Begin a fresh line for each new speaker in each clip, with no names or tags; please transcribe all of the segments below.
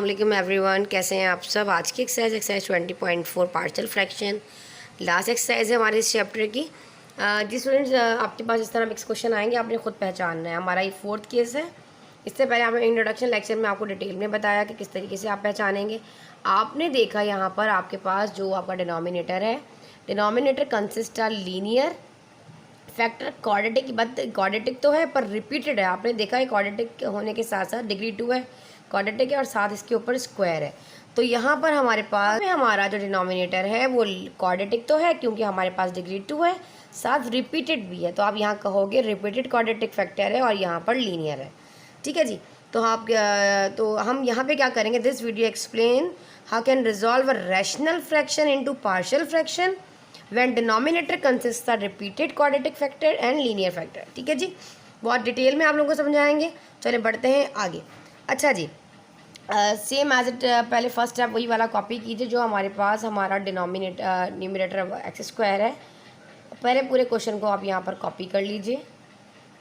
अस्सलाम एवरीवन, कैसे हैं आप सब। आज की exercise 20.4 partial fraction last exercise है हमारे इस चैप्टर की। जी स्टूडेंट्स, आपके पास इस तरह मिक्स क्वेश्चन आएंगे, आपने खुद पहचानना है। हमारा ये 4th केस है। इससे पहले आपने इंट्रोडक्शन लेक्चर में आपको डिटेल में बताया कि किस तरीके से आप पहचानेंगे। आपने देखा यहाँ पर आपके पास जो आपका डिनोमिनेटर है, denominator consist are linear factor quadratic, but quadratic तो है पर रिपीटेड है। आपने देखा है क्वाड्रेटिक होने के साथ साथ डिग्री 2 है, क्वाड्रेटिक है और साथ इसके ऊपर स्क्वायर है। तो यहाँ पर हमारे पास हमारा जो डिनोमिनेटर है वो क्वाड्रेटिक तो है क्योंकि हमारे पास डिग्री 2 है, साथ रिपीटेड भी है। तो आप यहाँ कहोगे रिपीटेड क्वाड्रेटिक फैक्टर है और यहाँ पर लीनियर है। ठीक है जी। तो हम यहाँ पे क्या करेंगे, this video explain how can resolve a rational fraction into partial fraction when denominator consists of repeated quadratic factor and linear factor। ठीक है जी, बहुत डिटेल में आप लोगों को समझाएंगे। चले बढ़ते हैं आगे। अच्छा जी, सेम एज इट पहले फर्स्ट स्टेप वही वाला कॉपी कीजिए जो हमारे पास हमारा न्यूमरेटर एक्स स्क्वायर है। पहले पूरे क्वेश्चन को आप यहाँ पर कॉपी कर लीजिए।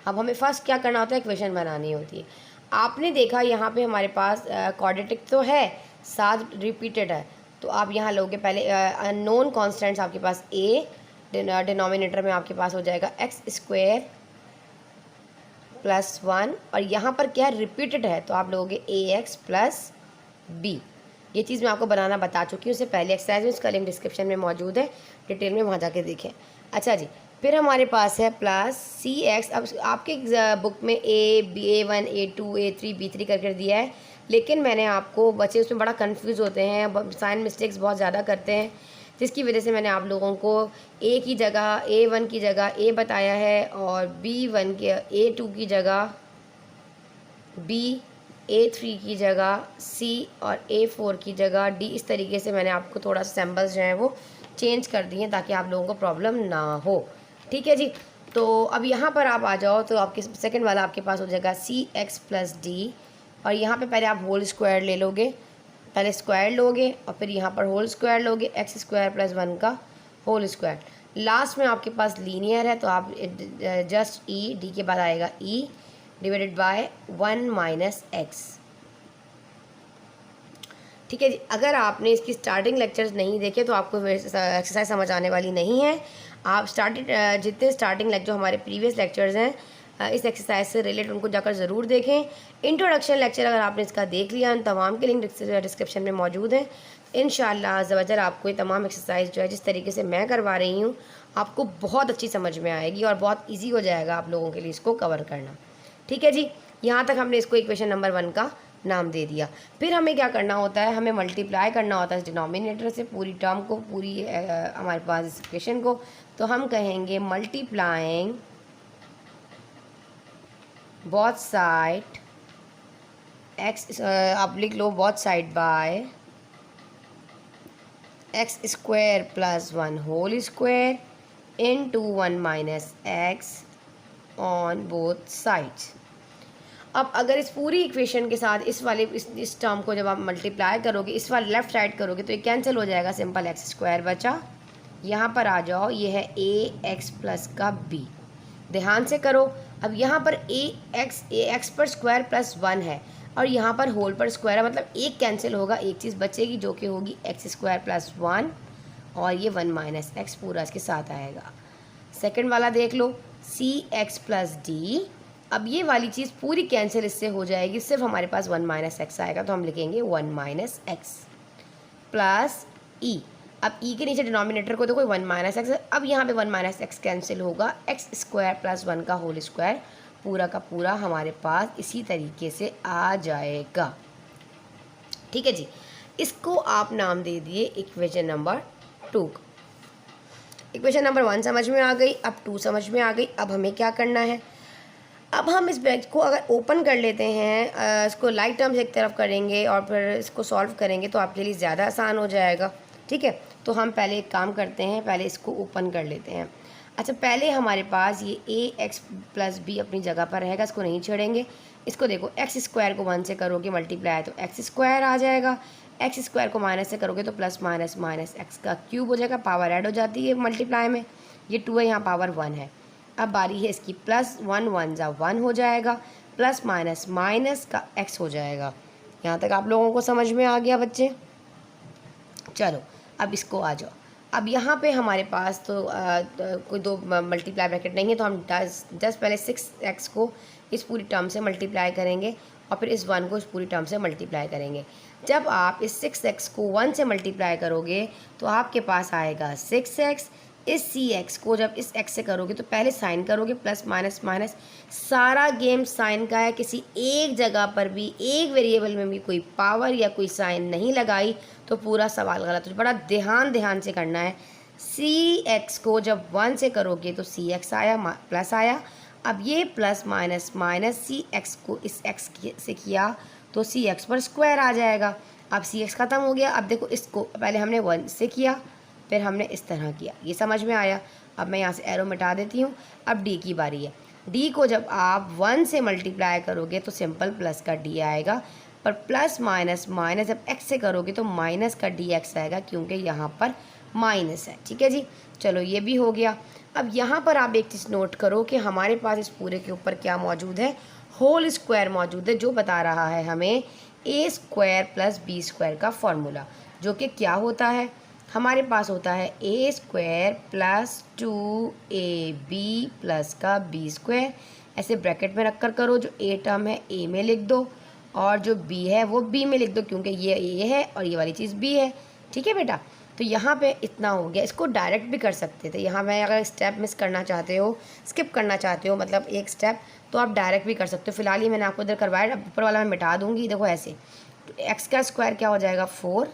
अब हमें फर्स्ट क्या करना होता है, इक्वेशन बनानी होती है। आपने देखा यहाँ पे हमारे पास क्वाड्रेटिक तो है, साथ रिपीटेड है। तो आप यहाँ लोगे पहले अननोन कॉन्स्टेंट्स आपके पास ए, डिनोमिनेटर में आपके पास हो जाएगा एक्स स्क्वायर प्लस 1 और यहाँ पर क्या रिपीटेड है तो आप लोगे ए एक्स प्लस बी। ये चीज़ मैं आपको बनाना बता चुकी हूँ उससे पहले एक्सरसाइज में, उसका लिंक डिस्क्रिप्शन में मौजूद है, डिटेल में वहाँ जाके देखें। अच्छा जी, फिर हमारे पास है प्लस सी एक्स। अब आपके बुक में A1 A2 A3 B3 करके दिया है, लेकिन मैंने आपको, बच्चे उसमें बड़ा कंफ्यूज होते हैं, साइन मिस्टेक्स बहुत ज़्यादा करते हैं, जिसकी वजह से मैंने आप लोगों को A की जगह A1 की जगह A बताया है और B1 के A2 की जगह B, A3 की जगह C और A4 की जगह D। इस तरीके से मैंने आपको थोड़ा सा सैम्पल्स जो हैं वो चेंज कर दिए ताकि आप लोगों को प्रॉब्लम ना हो। ठीक है जी। तो अब यहाँ पर आप आ जाओ तो आपके सेकंड वाला आपके पास हो जाएगा सी एक्स प्लस डी और यहाँ पे पहले आप होल स्क्वायर ले लोगे, पहले स्क्वायर लोगे और फिर यहाँ पर होल स्क्वायर लोगे, एक्स स्क्वायर प्लस 1 का होल स्क्वायर। लास्ट में आपके पास लीनियर है तो आप जस्ट ई, डी के बाद आएगा E divided by 1 minus x. ठीक है जी। अगर आपने इसकी स्टार्टिंग लेक्चर्स नहीं देखे तो आपको एक्सरसाइज समझ आने वाली नहीं है। आप जितने स्टार्टिंग जो हमारे प्रीवियस लेक्चर्स हैं इस एक्सरसाइज से रिलेटेड उनको जाकर ज़रूर देखें। इंट्रोडक्शन लेक्चर अगर आपने इसका देख लिया, उन तमाम के लिंक डिस्क्रिप्शन में मौजूद हैं। इंशाअल्लाह ज़वजल आपको ये तमाम एक्सरसाइज जो है जिस तरीके से मैं करवा रही हूँ आपको बहुत अच्छी समझ में आएगी और बहुत ईजी हो जाएगा आप लोगों के लिए इसको कवर करना। ठीक है जी। यहाँ तक हमने इसको इक्वेशन नंबर 1 का नाम दे दिया। फिर हमें क्या करना होता है, हमें मल्टीप्लाई करना होता है इस डिनोमिनेटर से पूरी टर्म को, पूरी हमारे पास इस इक्वेशन को। तो हम कहेंगे मल्टीप्लाइंग बोथ साइड एक्स, आप लिख लो both side by X square plus 1 whole square into 1 minus X on both sides. अब अगर इस पूरी इक्वेशन के साथ इस टर्म को जब आप मल्टीप्लाई करोगे, इस वाले लेफ्ट साइड करोगे तो ये कैंसिल हो जाएगा, सिंपल एक्स स्क्वायर बचा। यहाँ पर आ जाओ, ये है ए एक्स प्लस का बी, ध्यान से करो। अब यहाँ पर ए एक्स पर स्क्वायर प्लस 1 है और यहाँ पर होल पर स्क्वायर है, मतलब एक कैंसिल होगा, एक चीज़ बचेगी जो कि होगी एक्स स्क्वायर प्लस 1 और ये 1 माइनस एक्स पूरा इसके साथ आएगा। सेकेंड वाला देख लो, सी एक्स प्लस डी। अब ये वाली चीज़ पूरी कैंसिल इससे हो जाएगी, सिर्फ हमारे पास 1 माइनस एक्स आएगा तो हम लिखेंगे 1 माइनस एक्स प्लस ई। अब ई के नीचे डिनोमिनेटर को देखो 1 माइनस एक्स, अब यहाँ पे 1 माइनस एक्स कैंसिल होगा, एक्स स्क्वायर प्लस 1 का होल स्क्वायर पूरा का पूरा हमारे पास इसी तरीके से आ जाएगा। ठीक है जी। इसको आप नाम दे दिए इक्वेशन नंबर 2। इक्वेशन नंबर 1 समझ में आ गई, अब 2 समझ में आ गई। अब हमें क्या करना है, अब हम इस ब्रैकेट को अगर ओपन कर लेते हैं, इसको लाइक टर्म्स एक तरफ करेंगे और फिर इसको सॉल्व करेंगे तो आपके लिए ज़्यादा आसान हो जाएगा। ठीक है, तो हम पहले एक काम करते हैं, पहले इसको ओपन कर लेते हैं। अच्छा, पहले हमारे पास ये ए एक्स प्लस बी अपनी जगह पर रहेगा, इसको नहीं छेड़ेंगे। इसको देखो, एक्स स्क्वायर को 1 से करोगे मल्टीप्लाई तो एक्स स्क्वायर आ जाएगा, एक्स स्क्वायर को माइनस से करोगे तो प्लस माइनस माइनस एक्स का क्यूब हो जाएगा, पावर ऐड हो जाती है मल्टीप्लाई में, ये 2 है, यहाँ पावर 1 है। अब बारी है इसकी, प्लस 1 1 जा 1 हो जाएगा, प्लस माइनस माइनस का एक्स हो जाएगा। यहाँ तक आप लोगों को समझ में आ गया बच्चे? चलो अब इसको आ जाओ। अब यहाँ पे हमारे पास तो कोई दो मल्टीप्लाई ब्रैकेट नहीं है, तो हम जस्ट पहले 6x को इस पूरी टर्म से मल्टीप्लाई करेंगे और फिर इस 1 को इस पूरी टर्म से मल्टीप्लाई करेंगे। जब आप इस 6x को 1 से मल्टीप्लाई करोगे तो आपके पास आएगा 6x। इस cx को जब इस x से करोगे तो पहले साइन करोगे, प्लस माइनस माइनस, सारा गेम साइन का है। किसी एक जगह पर भी, एक वेरिएबल में भी कोई पावर या कोई साइन नहीं लगाई तो पूरा सवाल गलत हो। बड़ा ध्यान से करना है। cx को जब 1 से करोगे तो cx आया, प्लस आया। अब ये प्लस माइनस माइनस cx को इस x से किया तो cx पर स्क्वायर आ जाएगा। अब cx ख़त्म हो गया। अब देखो इसको पहले हमने 1 से किया, फिर हमने इस तरह किया, ये समझ में आया। अब मैं यहाँ से एरो मिटा देती हूँ। अब d की बारी है। d को जब आप 1 से मल्टीप्लाई करोगे तो सिंपल प्लस का d आएगा, पर प्लस माइनस माइनस जब x से करोगे तो माइनस का dx आएगा, क्योंकि यहाँ पर माइनस है। ठीक है जी, चलो ये भी हो गया। अब यहाँ पर आप एक चीज़ नोट करो कि हमारे पास इस पूरे के ऊपर क्या मौजूद है, होल स्क्वायर मौजूद है, जो बता रहा है हमें a square plus b square का फॉर्मूला, जो कि क्या होता है, हमारे पास होता है a square plus 2ab plus का b स्क्वायर। ऐसे ब्रैकेट में रख कर करो, जो a टर्म है a में लिख दो और जो b है वो b में लिख दो, क्योंकि ये a है और ये वाली चीज़ b है। ठीक है बेटा, तो यहाँ पे इतना हो गया। इसको डायरेक्ट भी कर सकते थे। यहाँ मैं अगर स्टेप मिस करना चाहते हो, स्किप करना चाहते हो, मतलब एक स्टेप, तो आप डायरेक्ट भी कर सकते हो। फिलहाल ही मैंने आपको इधर करवाया, अब ऊपर वाला मैं मिटा दूँगी। देखो ऐसे, तो एक्स का स्क्वायर क्या हो जाएगा 4,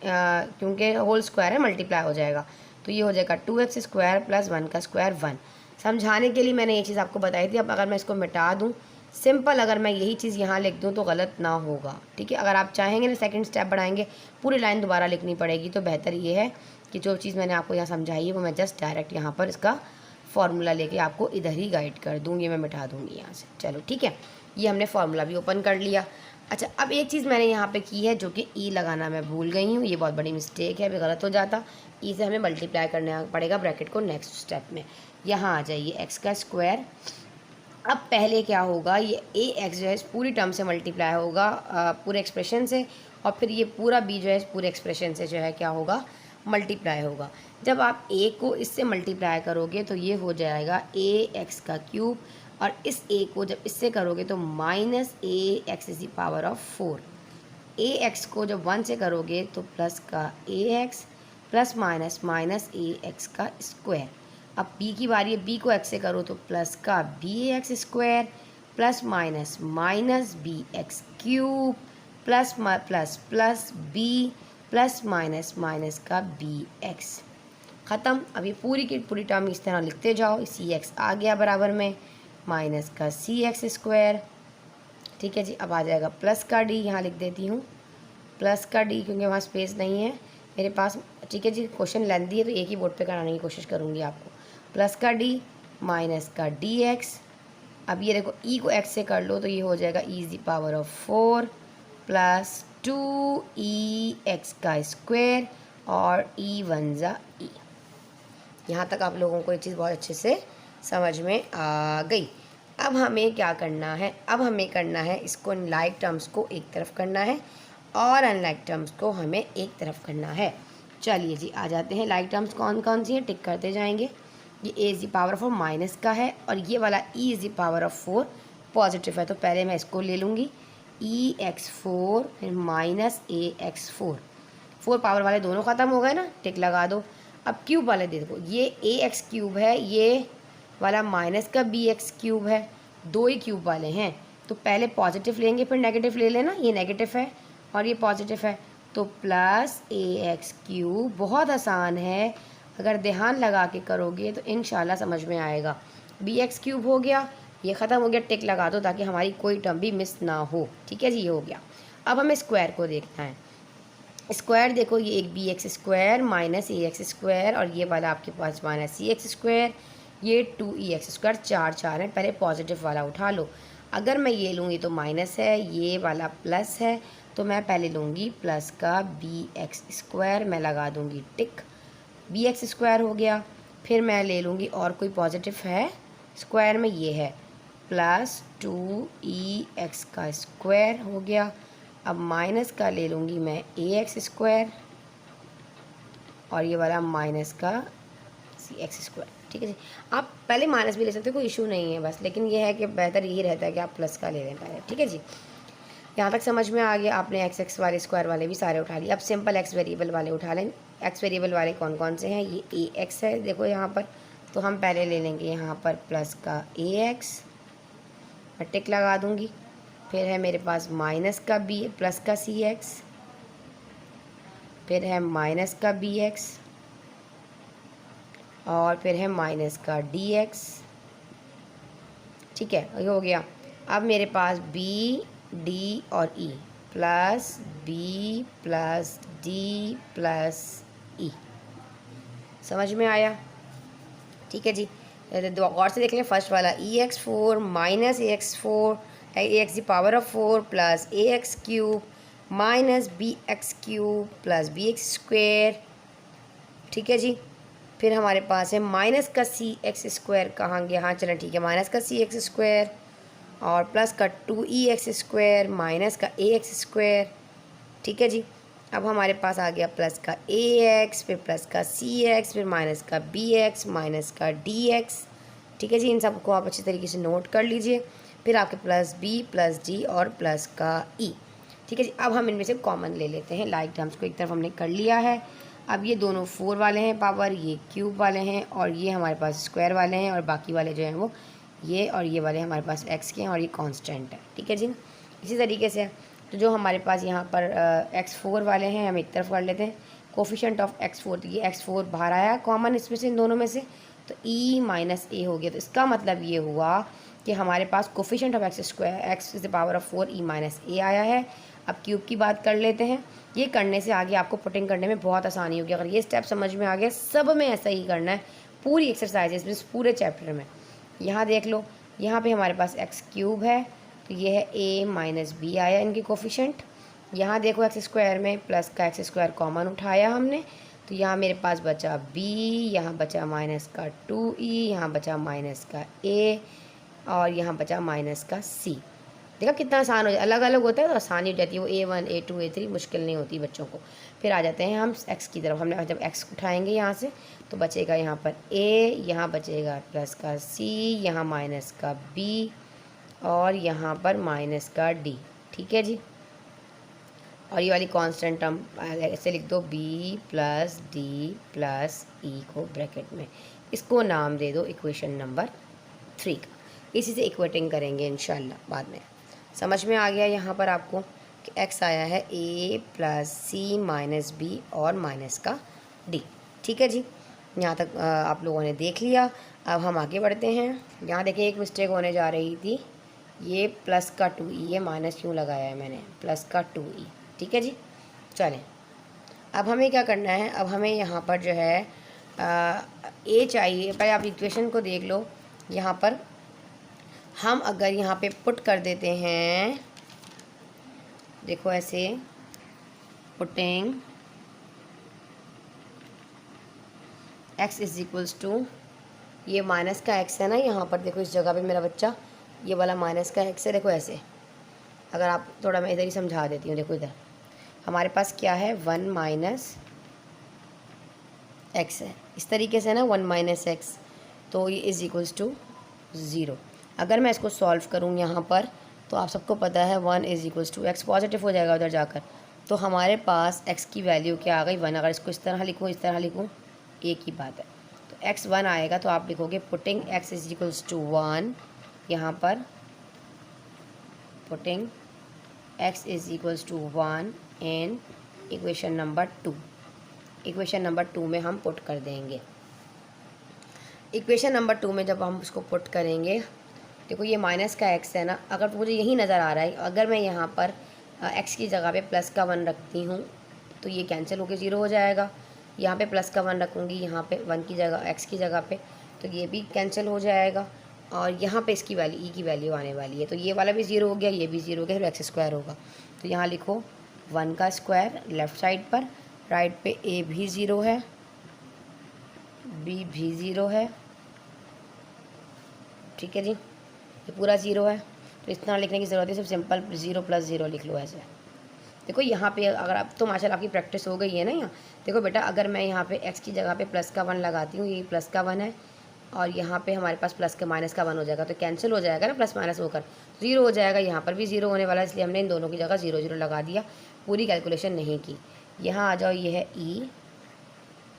क्योंकि होल स्क्वायर है, मल्टीप्लाई हो जाएगा, तो ये हो जाएगा 2x स्क्वायर प्लस 1 का स्क्वायर 1। समझाने के लिए मैंने ये चीज़ आपको बताई थी। अब अगर मैं इसको मिटा दूँ सिंपल, अगर मैं यही चीज़ यहाँ लिख दूँ तो गलत ना होगा। ठीक है, अगर आप चाहेंगे ना सेकंड स्टेप बढ़ाएंगे, पूरी लाइन दोबारा लिखनी पड़ेगी, तो बेहतर ये है कि जो चीज़ मैंने आपको यहाँ समझाई है वो मैं जस्ट डायरेक्ट यहाँ पर इसका फार्मूला लेके आपको इधर ही गाइड कर दूँ। ये मैं मिटा दूँगी यहाँ से। चलो ठीक है, ये हमने फार्मूला भी ओपन कर लिया। अच्छा, अब एक चीज़ मैंने यहाँ पे की है जो कि ई लगाना मैं भूल गई हूँ, ये बहुत बड़ी मिस्टेक है, अभी गलत हो जाता। ई से हमें मल्टीप्लाई करना पड़ेगा ब्रैकेट को नेक्स्ट स्टेप में। यहाँ आ जाइए एक्स का स्क्वायर। अब पहले क्या होगा, ये ए एक्स जो है इस पूरी टर्म से मल्टीप्लाई होगा पूरे एक्सप्रेशन से, और फिर ये पूरा बी जो है इस पूरे एक्सप्रेशन से जो है क्या होगा, मल्टीप्लाई होगा। जब आप ए को इससे मल्टीप्लाई करोगे तो ये हो जाएगा ए एक्स का क्यूब, और इस ए को जब इससे करोगे तो minus A x is the power of 4। A x को जब 1 से करोगे तो प्लस का A x plus minus minus A x का स्क्वायर। अब b की बारी है, b को x से करो तो प्लस का B X square plus minus minus B X cube plus plus plus b plus minus minus का बी एक्स। ख़त्म। अब ये पूरी की पूरी टर्म इस तरह लिखते जाओ। सी एक्स आ गया बराबर में माइनस का सी एक्स स्क्वायर। ठीक है जी, अब आ जाएगा प्लस का डी, यहाँ लिख देती हूँ प्लस का डी, क्योंकि वहाँ स्पेस नहीं है मेरे पास। ठीक है जी, क्वेश्चन लेंथी है तो एक ही बोर्ड पे कराने की कोशिश करूँगी आपको। प्लस का डी माइनस का डी एक्स। अब ये देखो ई को एक्स से कर लो तो ये हो जाएगा E is the power of 4 plus 2e x का स्क्वायर और ई 1 ज़ा ई। यहाँ तक आप लोगों को ये चीज़ बहुत अच्छे से समझ में आ गई। अब हमें क्या करना है, अब हमें करना है इसको लाइक टर्म्स को एक तरफ करना है और अनलाइक टर्म्स को हमें एक तरफ करना है। चलिए जी, आ जाते हैं। लाइक टर्म्स कौन कौन सी हैं, टिक करते जाएंगे। ये A is the power of 4 minus का है, और ये वाला E is the power of 4 positive है, तो पहले मैं इसको ले लूँगी ई एक्स 4 फिर माइनस ए एक्स 4 पावर वाले दोनों ख़त्म हो गए ना, टिक लगा दो। अब क्यूब वाले देखो, ये ए एक्स क्यूब है, ये वाला माइनस का बी एक्स क्यूब है, दो ही क्यूब वाले हैं, तो पहले पॉजिटिव लेंगे फिर नेगेटिव ले लेना। ये नेगेटिव है और ये पॉजिटिव है, तो प्लस ए एक्स क्यूब। बहुत आसान है, अगर ध्यान लगा के करोगे तो इंशाल्लाह समझ में आएगा। बी एक्स क्यूब हो गया, ये ख़त्म हो गया, टिक लगा दो ताकि हमारी कोई टर्म भी मिस ना हो। ठीक है जी, ये हो गया। अब हमें स्क्वायर को देखना है। स्क्वायर देखो, ये एक B X square minus A x square, और ये वाला आपके पास माइनस सी एक्स स्क्वायर, ये 2e एक्स स्क्वायर, चार चार है। पहले पॉजिटिव वाला उठा लो। अगर मैं ये लूँगी तो माइनस है, ये वाला प्लस है, तो मैं पहले लूँगी प्लस का बी एक्स स्क्वायर, मैं लगा दूँगी टिक, बी एक्स स्क्वायर हो गया। फिर मैं ले लूँगी और कोई पॉजिटिव है स्क्वायर में, ये है प्लस 2e एक्स का स्क्वायर हो गया। अब माइनस का ले लूँगी मैं ए एक्स स्क्वायर और ये वाला माइनस का सी एक्स स्क्वायर। ठीक है जी, आप पहले माइनस भी ले सकते हो, कोई इशू नहीं है बस, लेकिन ये है कि बेहतर यही रहता है कि आप प्लस का ले लें पहले। ठीक है जी, यहाँ तक समझ में आ गया। आपने एक्स एक्स वाले स्क्वायर वाले भी सारे उठा लिए। अब सिंपल एक्स वेरिएबल वाले उठा लें। एक्स वेरिएबल वाले कौन कौन से हैं? ये ए एक्स है देखो यहाँ पर, तो हम पहले ले लेंगे यहाँ पर प्लस का ए एक्स, मैं टिक लगा दूँगी। फिर है मेरे पास माइनस का बी प्लस का सी एक्स, फिर है माइनस का बी एक्स और फिर है माइनस का डी एक्स। ठीक है, ये हो गया। अब मेरे पास बी डी और E plus B plus D plus E, समझ में आया? ठीक है जी, दो गौर से देख लें। फर्स्ट वाला E X four minus A X four A X the power of four plus A X cube minus B X cube plus B X square. ठीक है जी, फिर हमारे पास है माइनस का सी एक्स स्क्वायर, कहाँ गया? हाँ चलें ठीक है, माइनस का सी एक्स स्क्वायर और प्लस का two E X square minus का ए एक्स स्क्वायर। ठीक है जी, अब हमारे पास आ गया प्लस का ए एक्स, फिर प्लस का सी एक्स, फिर माइनस का बी एक्स माइनस का डी एक्स। ठीक है जी, इन सबको आप अच्छी तरीके से नोट कर लीजिए। फिर आपके प्लस बी प्लस डी और प्लस का ई। ठीक है जी, अब हम इनमें से कॉमन ले लेते हैं। लाइक टर्म्स को एक तरफ हमने कर लिया है। अब ये दोनों 4 वाले हैं पावर, ये क्यूब वाले हैं और ये हमारे पास स्क्वायर वाले हैं और बाकी वाले जो हैं वो ये और ये वाले हमारे पास एक्स के हैं और ये कांस्टेंट है। ठीक है जी, इसी तरीके से तो जो हमारे पास यहाँ पर x4 वाले हैं हम एक तरफ कर लेते हैं। कोफिशेंट ऑफ x4, तो ये x4 बाहर आया कॉमन इसमें से, इन दोनों में से, तो e माइनस ए हो गया। तो इसका मतलब ये हुआ कि हमारे पास coefficient of X square X is the power of 4 e minus A आया है। अब क्यूब की बात कर लेते हैं। ये करने से आगे आपको पुटिंग करने में बहुत आसानी होगी। अगर ये स्टेप समझ में आ गया, सब में ऐसा ही करना है, पूरी एक्सरसाइजेस में, पूरे चैप्टर में। यहाँ देख लो, यहाँ पे हमारे पास एक्स क्यूब है, तो ये है ए माइनस बी आया इनके कोफिशेंट। यहाँ देखो एक्स स्क्वायर में प्लस का एक्स स्क्वायर कॉमन उठाया हमने, तो यहाँ मेरे पास बचा बी, यहाँ बचा माइनस का 2e, यहाँ बचा माइनस का ए और यहाँ बचा माइनस का सी। देखा कितना आसान हो जाए, अलग अलग होता है तो आसानी हो जाती है। वो A1 A2 A3 मुश्किल नहीं होती बच्चों को। फिर आ जाते हैं हम x की तरफ। हमने जब x उठाएंगे यहाँ से तो बचेगा यहाँ पर a, यहाँ बचेगा प्लस का c, यहाँ माइनस का b और यहाँ पर माइनस का d। ठीक है जी, और ये वाली कांस्टेंट टर्म ऐसे लिख दो b प्लस डी प्लस ई को ब्रैकेट में, इसको नाम दे दो इक्वेशन नंबर 3 का। इसी से इक्वेटिंग करेंगे इंशाल्लाह बाद में। समझ में आ गया यहाँ पर आपको कि x आया है a plus C minus B और माइनस का d। ठीक है जी, यहाँ तक आप लोगों ने देख लिया। अब हम आगे बढ़ते हैं। यहाँ देखिए एक मिस्टेक होने जा रही थी, ये प्लस का 2e है, माइनस क्यों लगाया है मैंने, प्लस का 2e। ठीक है जी, चलें अब हमें क्या करना है। अब हमें यहाँ पर जो है a चाहिए। पहले आप इक्वेशन को देख लो। यहाँ पर हम अगर यहाँ पे पुट कर देते हैं, देखो ऐसे putting x is equals to, ये माइनस का x है ना, यहाँ पर देखो इस जगह पे मेरा बच्चा, ये वाला माइनस का x है। देखो ऐसे, अगर आप थोड़ा, मैं इधर ही समझा देती हूँ। देखो इधर हमारे पास क्या है, 1 माइनस एक्स है, इस तरीके से ना 1 माइनस एक्स, तो ये इज इक्वल्स टू 0। अगर मैं इसको सॉल्व करूँ यहाँ पर, तो आप सबको पता है 1 is equals to X, positive हो जाएगा उधर जाकर, तो हमारे पास x की वैल्यू क्या आ गई, 1। अगर इसको इस तरह लिखूँ, इस तरह लिखूँ, एक ही बात है। तो x 1 आएगा, तो आप लिखोगे putting x is equals to 1, यहाँ पर putting x is equals to 1 in equation number 2। Equation number 2 में हम पुट कर देंगे। इक्वेशन नंबर 2 में जब हम उसको पुट करेंगे, देखो ये माइनस का x है ना, अगर मुझे यही नज़र आ रहा है, अगर मैं यहाँ पर x की जगह पे प्लस का 1 रखती हूँ तो ये कैंसिल होकर 0 हो जाएगा। यहाँ पे प्लस का 1 रखूँगी, यहाँ पे 1 की जगह x की जगह पे, तो ये भी कैंसिल हो जाएगा। और यहाँ पे इसकी वैल्यू e की वैल्यू आने वाली है, तो ये वाला भी 0 हो गया, ये भी 0 हो गया, फिर एक्स स्क्वायर होगा। तो यहाँ लिखो 1 का स्क्वायर लेफ़्ट साइड पर, राइट पे a भी 0 है, b भी 0 है। ठीक है जी, ये पूरा 0 है, तो इतना लिखने की ज़रूरत है, सिर्फ सिंपल 0 प्लस 0 लिख लो ऐसे। देखो यहाँ पे अगर आप तो माशाल्लाह आपकी प्रैक्टिस हो गई है ना यहाँ। देखो बेटा, अगर मैं यहाँ पे x की जगह पे प्लस का 1 लगाती हूँ, ये प्लस का 1 है और यहाँ पे हमारे पास प्लस के माइनस का 1 हो जाएगा, तो कैंसिल हो जाएगा ना, प्लस माइनस होकर 0 हो जाएगा। यहाँ पर भी 0 होने वाला है, इसलिए हमने इन दोनों की जगह 0 0 लगा दिया, पूरी कैलकुलेशन नहीं की। यहाँ आ जाओ, ये है e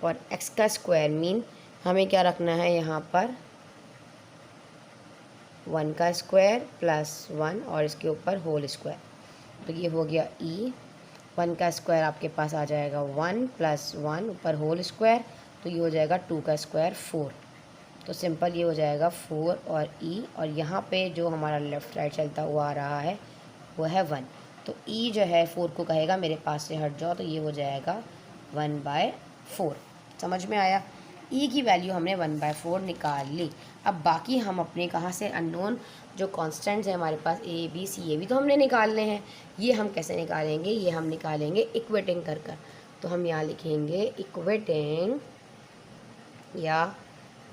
और x का स्क्वायर मीन हमें क्या रखना है यहाँ पर 1 का स्क्वायर प्लस 1 और इसके ऊपर होल स्क्वायर, तो ये हो गया e। 1 का स्क्वायर आपके पास आ जाएगा 1 प्लस 1 ऊपर होल स्क्वायर, तो ये हो जाएगा 2 का स्क्वायर 4। तो सिंपल ये हो जाएगा 4 और e, और यहाँ पे जो हमारा लेफ़्ट साइड चलता हुआ आ रहा है वो है 1, तो e जो है 4 को कहेगा मेरे पास से हट जाओ, तो ये हो जाएगा 1/4। समझ में आया? e की वैल्यू हमने 1/4 निकाल ली। अब बाकी हम अपने कहाँ से अननोन जो कॉन्स्टेंट्स हैं हमारे पास a b c, ये भी तो हमने निकालने हैं। ये हम कैसे निकालेंगे? ये हम निकालेंगे इक्वेटिंग कर कर। तो हम यहाँ लिखेंगे इक्वेटिंग या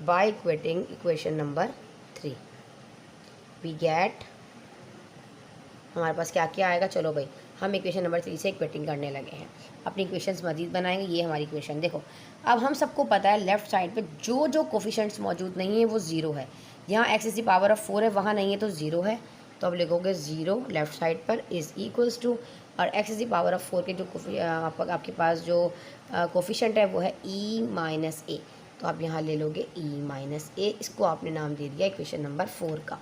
by equating equation number 3 we get, हमारे पास क्या क्या आएगा। चलो भाई, हम इक्वेशन नंबर 3 से इक्वेटिंग करने लगे हैं, अपनी इक्वेशंस मज़ीद बनाएंगे। ये हमारी इक्वेशन देखो, अब हम सबको पता है लेफ़्ट साइड पे जो जो कोफिशेंट्स मौजूद नहीं है वो 0 है। यहाँ x की पावर ऑफ 4 है, वहाँ नहीं है तो 0 है, तो अब लिखोगे 0 लेफ़्ट साइड पर इज़ इक्वल्स टू, और x की पावर ऑफ 4 के जो आपके पास जो कोफिशेंट है वो है e माइनस ए, तो आप यहाँ ले लोगे e माइनस ए, इसको आपने नाम दे दिया इक्वेशन नंबर 4 का।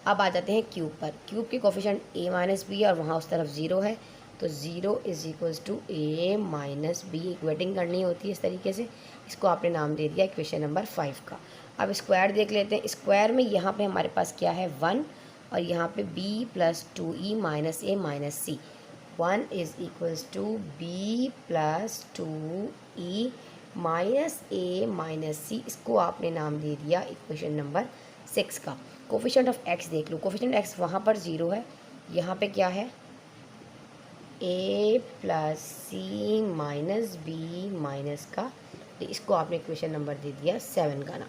अब आ जाते हैं क्यूब पर। क्यूब के कोफिशेंट a माइनस बी और वहाँ उस तरफ 0 है, तो 0 is equals to a minus B, equating करनी होती है इस तरीके से। इसको आपने नाम दे दिया इक्वेशन नंबर 5 का। अब स्क्वायर देख लेते हैं। स्क्वायर में यहाँ पे हमारे पास क्या है 1, और यहाँ पे b plus 2e minus A minus C, 1 is equals to b plus 2e minus A minus C, इसको आपने नाम दे दिया इक्वेशन नंबर 6 का। कोफिशिएंट ऑफ x देख लो, कोफिशिएंट x वहाँ पर 0 है, यहाँ पे क्या है a plus C minus B minus का, तो इसको आपने इक्वेशन नंबर दे दिया 7 का नाम।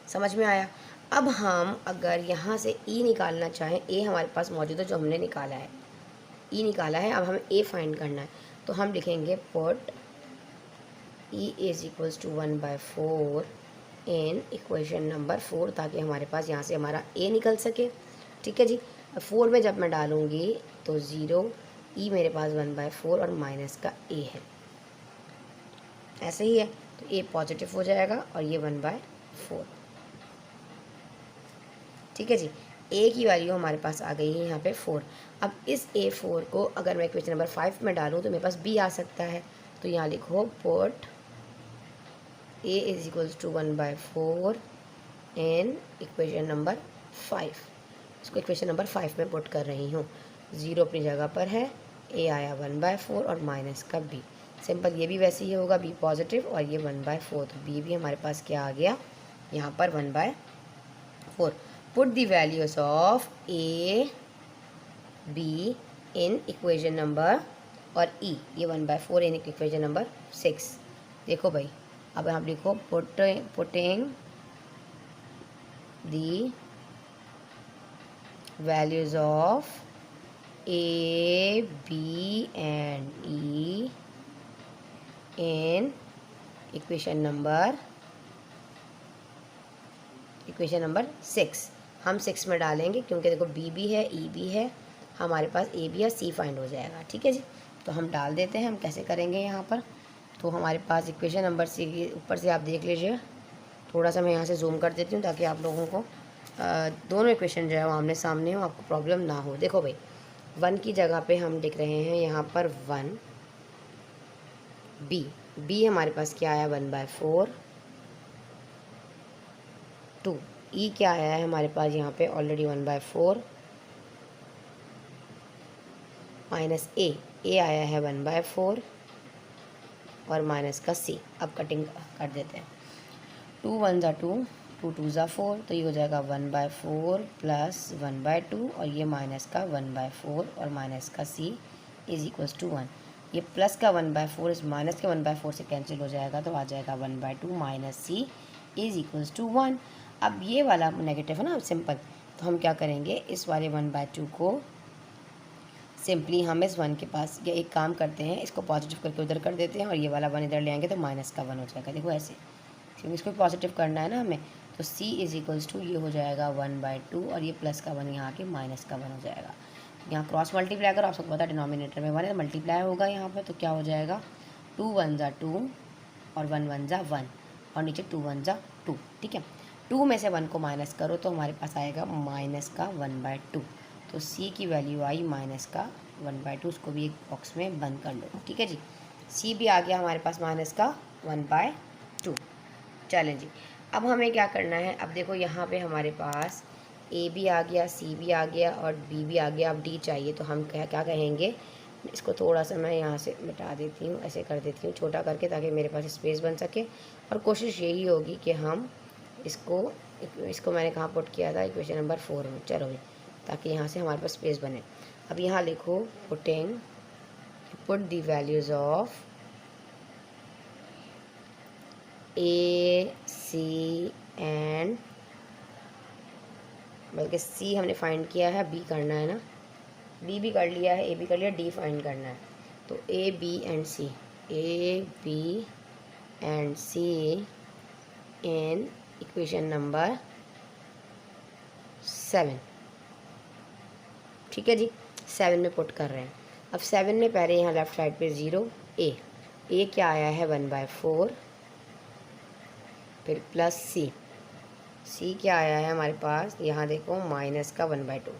समझ में आया? अब हम अगर यहाँ से e निकालना चाहें, a हमारे पास मौजूद है जो हमने निकाला है, e निकाला है, अब हमें a फाइंड करना है, तो हम लिखेंगे put e is equals to 1/4 in equation number 4, ताकि हमारे पास यहाँ से हमारा a निकल सके। ठीक है जी। 4 में जब मैं डालूँगी तो 0, e मेरे पास 1/4 और माइनस का a है, ऐसे ही है, तो a पॉजिटिव हो जाएगा और ये 1/4। ठीक है जी। a की वैल्यू हमारे पास आ गई है यहाँ पे 4। अब इस a4 को अगर मैं इक्वेशन नंबर 5 में डालूँ तो मेरे पास b आ सकता है, तो यहाँ लिखो put a is equals to 1/4 in equation number 5। इसको इक्वेशन नंबर 5 में पुट कर रही हूँ। 0 अपनी जगह पर है, a आया 1/4 और माइनस का b। सिंपल, ये भी वैसे ही होगा, b पॉजिटिव और ये 1/4, तो b भी हमारे पास क्या आ गया यहाँ पर 1/4। Put the values of a b in equation number, और e ये 1/4 इन इक्वेशन नंबर 6। देखो भाई, अब आप लिखो putting the values of a b and e in equation number 6। हम 6 में डालेंगे क्योंकि देखो b भी है e भी है, हमारे पास a भी है, c फाइंड हो जाएगा। ठीक है जी, तो हम डाल देते हैं। हम कैसे करेंगे यहाँ पर, तो हमारे पास इक्वेशन नंबर 6 के ऊपर से आप देख लीजिए, थोड़ा सा मैं यहाँ से जूम कर देती हूँ ताकि आप लोगों को दोनों इक्वेशन जो है वो आमने सामने हो, आपको प्रॉब्लम ना हो। देखो भाई, 1 की जगह पे हम लिख रहे हैं यहाँ पर 1, b हमारे पास क्या आया 1/4, 2 e क्या आया है हमारे पास यहाँ पे ऑलरेडी 1/4, माइनस a आया है 1/4 और माइनस का c। अब कटिंग कर देते हैं, 2 1 ज़ा 2, 2 2 ज़ा 4, तो ये हो जाएगा 1/4 प्लस 1/2 और ये माइनस का 1/4 और माइनस का c इज़ इक्वल्स टू 1। ये प्लस का 1/4 इस माइनस के 1/4 से कैंसिल हो जाएगा, तो आ जाएगा 1/2 minus c is equals to 1। अब ये वाला नेगेटिव है ना, सिंपल, तो हम क्या करेंगे, इस वाले 1/2 को सिंपली हम इस 1 के पास ये एक काम करते हैं, इसको पॉजिटिव करके उधर कर देते हैं और ये वाला 1 इधर ले आएंगे तो माइनस का 1 हो जाएगा। देखो ऐसे, क्योंकि इसको पॉजिटिव करना है ना हमें, तो c इज इक्वल्स टू ये हो जाएगा 1/2 और ये प्लस का 1 यहाँ के माइनस का 1 हो जाएगा। यहाँ क्रॉस मल्टीप्लाई करो, आप सबको पता है डिनोमिनेटर में 1 है तो मल्टीप्लाई होगा यहाँ पर, तो क्या हो जाएगा 2 1 ज़ा 2 और 1 1 ज़ा 1 और नीचे 2 1 ज़ा 2। ठीक है, 2 में से 1 को माइनस करो तो हमारे पास आएगा माइनस का 1/2। तो c की वैल्यू आई माइनस का 1/2, उसको भी एक बॉक्स में बंद कर लो। ठीक है जी, c भी आ गया हमारे पास माइनस का 1/2। चलें जी, अब हमें क्या करना है, अब देखो यहाँ पे हमारे पास a भी आ गया, c भी आ गया और b भी आ गया। अब d चाहिए तो हम क्या कहेंगे, इसको थोड़ा सा मैं यहाँ से मिटा देती हूँ, ऐसे कर देती हूँ छोटा करके ताकि मेरे पास स्पेस बन सके। और कोशिश यही होगी कि हम इसको मैंने कहाँ पुट किया था, इक्वेशन नंबर 4 में। चलो भाई, ताकि यहाँ से हमारे पास स्पेस बने। अब यहाँ लिखो put the values of a c and, बल्कि c हमने फाइंड किया है, b करना है ना, b भी कर लिया है, a भी कर लिया, d फाइंड करना है। तो a b and c in equation number 7। ठीक है जी, 7 में पुट कर रहे हैं। अब 7 में पहले यहाँ लेफ्ट साइड पे 0 a क्या आया है 1/4, फिर प्लस c क्या आया है हमारे पास, यहाँ देखो माइनस का 1/2,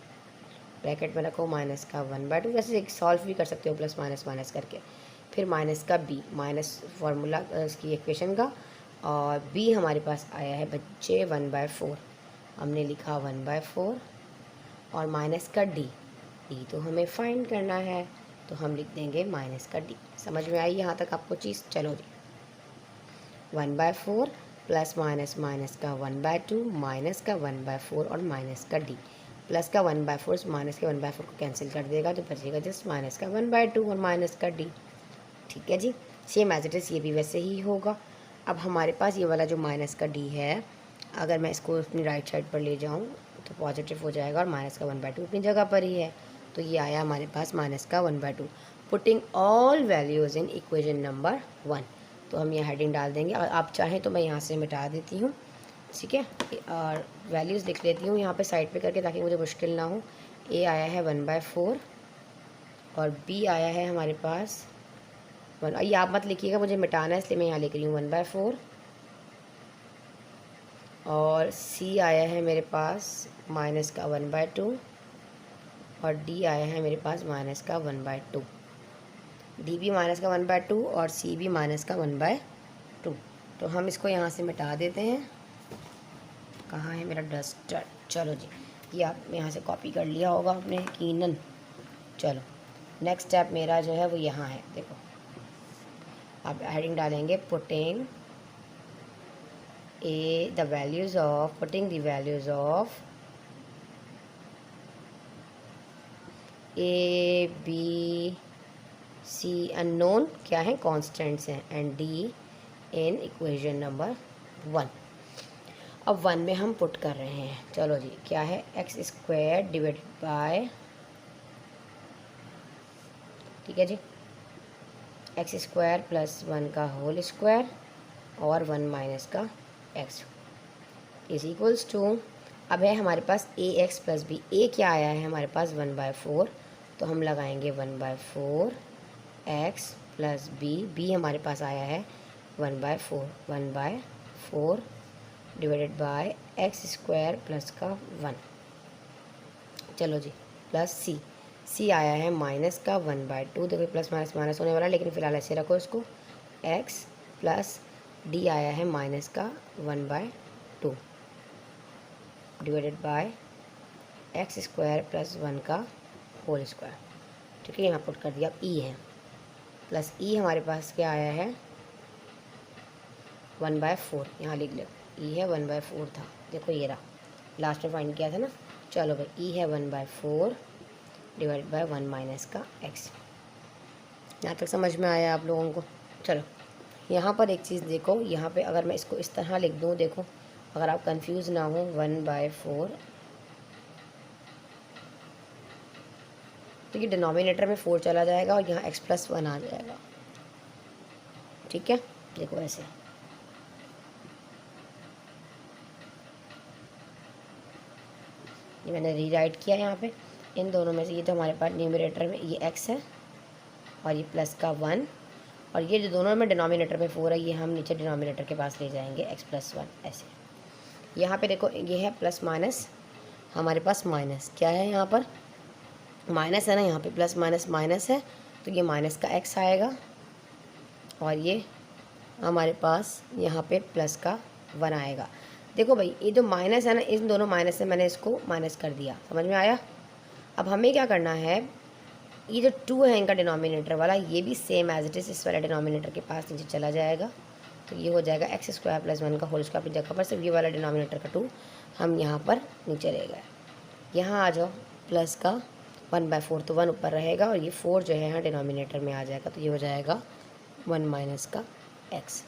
ब्रैकेट में रखो माइनस का 1/2, वैसे एक सॉल्व भी कर सकते हो प्लस माइनस करके। फिर माइनस का b, माइनस फार्मूला इसकी इक्वेशन का, और b हमारे पास आया है बच्चे 1/4, हमने लिखा 1/4, और माइनस का d तो हमें फाइंड करना है तो हम लिख देंगे माइनस का d। समझ में आई यहाँ तक आपको चीज़? चलो जी, 1/4 प्लस माइनस का 1/2 माइनस का 1/4 और माइनस का d। प्लस का 1/4 माइनस के 1/4 को कैंसिल कर देगा तो बचेगा जस्ट माइनस का 1/2 और माइनस का d। ठीक है जी, सेम एज इट इज़ ये भी वैसे ही होगा। अब हमारे पास ये वाला जो माइनस का d है, अगर मैं इसको अपनी राइट साइड पर ले जाऊँ तो पॉजिटिव हो जाएगा और माइनस का 1/2 अपनी जगह पर ही है, तो ये आया हमारे पास माइनस का 1/2। पुटिंग ऑल वैल्यूज़ इन इक्वेशन नंबर 1, तो हम यहाँ हेडिंग डाल देंगे, और आप चाहें तो मैं यहाँ से मिटा देती हूँ। ठीक है, और वैल्यूज़ लिख लेती हूँ यहाँ पे साइड पे करके ताकि मुझे मुश्किल ना हो। a आया है 1/4 और b आया है हमारे पास 1। ये आप मत लिखिएगा, मुझे मिटाना है इसलिए मैं यहाँ लिख रही हूँ 1/4, और c आया है मेरे पास माइनस का 1/2 और d आया है मेरे पास माइनस का 1/2। d भी माइनस का 1/2 और c भी माइनस का 1/2। तो हम इसको यहाँ से मिटा देते हैं। कहाँ है मेरा डस्टर? चलो जी, ये आप यहाँ से कॉपी कर लिया होगा आपने यकीनन। चलो, नेक्स्ट स्टेप मेरा जो है वो यहाँ है। देखो, आप हेडिंग डालेंगे putting the values of a b c unknown क्या है, कॉन्स्टेंट्स हैं, and d in equation number 1। अब 1 में हम पुट कर रहे हैं। चलो जी, क्या है, x² डिवाइडेड बाय, ठीक है जी, x² प्लस 1 का होल स्क्वायर और 1 माइनस का x इज इक्वल्स टू, अब है हमारे पास ax प्लस b। a क्या आया है हमारे पास 1/4, तो हम लगाएंगे 1/4 x प्लस b हमारे पास आया है 1/4 डिवाइडेड बाय x² प्लस का 1। चलो जी, प्लस c आया है माइनस का 1/2। देखो प्लस माइनस होने वाला है, लेकिन फ़िलहाल ऐसे रखो इसको। x प्लस d आया है माइनस का 1/2 डिवाइडेड बाय x² प्लस 1 का होल स्क्वायर। ठीक है, यहाँ पुट कर दिया। e है, प्लस e हमारे पास क्या आया है 1/4, यहाँ लिख लो, e है 1/4 था। देखो ये रहा, लास्ट में फाइंड किया था ना। चलो भाई, e है 1/4 डिवाइड बाय 1 माइनस का x। यहाँ तक समझ में आया आप लोगों को? चलो, यहाँ पर एक चीज़ देखो, यहाँ पे अगर मैं इसको इस तरह लिख दूँ, देखो अगर आप कंफ्यूज ना हो, 1/4, तो ये डिनोमिनेटर में 4 चला जाएगा और यहाँ x+1 आ जाएगा। ठीक है, देखो ऐसे। ये मैंने रीराइट किया यहाँ पे। इन दोनों में से ये तो हमारे पास न्यूमरेटर में ये x है और ये प्लस का 1, और ये जो दोनों में डिनोमिनेटर में 4 है ये हम नीचे डिनोमिनेटर के पास ले जाएंगे x+1 ऐसे। यहाँ पे देखो ये है प्लस माइनस, हमारे पास माइनस क्या है, यहाँ पर माइनस है ना, यहाँ पे प्लस माइनस माइनस है, तो ये माइनस का x आएगा, और ये हमारे पास यहाँ पे प्लस का 1 आएगा। देखो भाई ये जो माइनस है ना, इन दोनों माइनस से मैंने इसको माइनस कर दिया, समझ में आया। अब हमें क्या करना है, ये जो 2 है इनका डिनोमिनेटर वाला, ये भी सेम एज इट इज़ इस वाले डिनोमिनेटर के पास नीचे चला जाएगा, तो ये हो जाएगा x² + 1 का होल स्क्वायर अपनी जगह पर, सिर्फ ये वाला डिनोमिनेटर का 2 हम यहाँ पर नीचे ले गए। यहाँ आ जाओ, प्लस का 1/4, तो 1 ऊपर रहेगा और ये 4 जो है यहाँ डिनोमिनेटर में आ जाएगा, तो ये हो जाएगा 1 माइनस का x।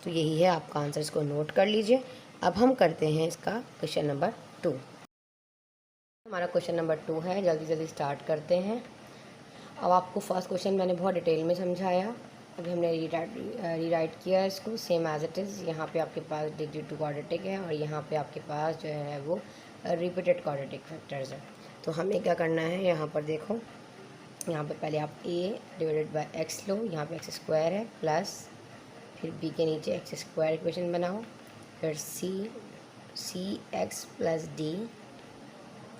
तो यही है आपका आंसर, इसको नोट कर लीजिए। अब हम करते हैं इसका क्वेश्चन नंबर 2। हमारा क्वेश्चन नंबर 2 है, जल्दी जल्दी स्टार्ट करते हैं। अब आपको फर्स्ट क्वेश्चन मैंने बहुत डिटेल में समझाया, अभी हमने रीराइट किया इसको सेम एज इट इज़। यहाँ पे आपके पास डिग्री 2 क्वाड्रेटिक है और यहाँ पे आपके पास जो है वो रिपीटेड क्वाड्रेटिक फैक्टर्स है। तो हमें क्या करना है, यहाँ पर देखो, यहाँ पे पहले आप a/x लो, यहाँ पे x² है प्लस, फिर b के नीचे x² इक्वेशन बनाओ, फिर cx + d,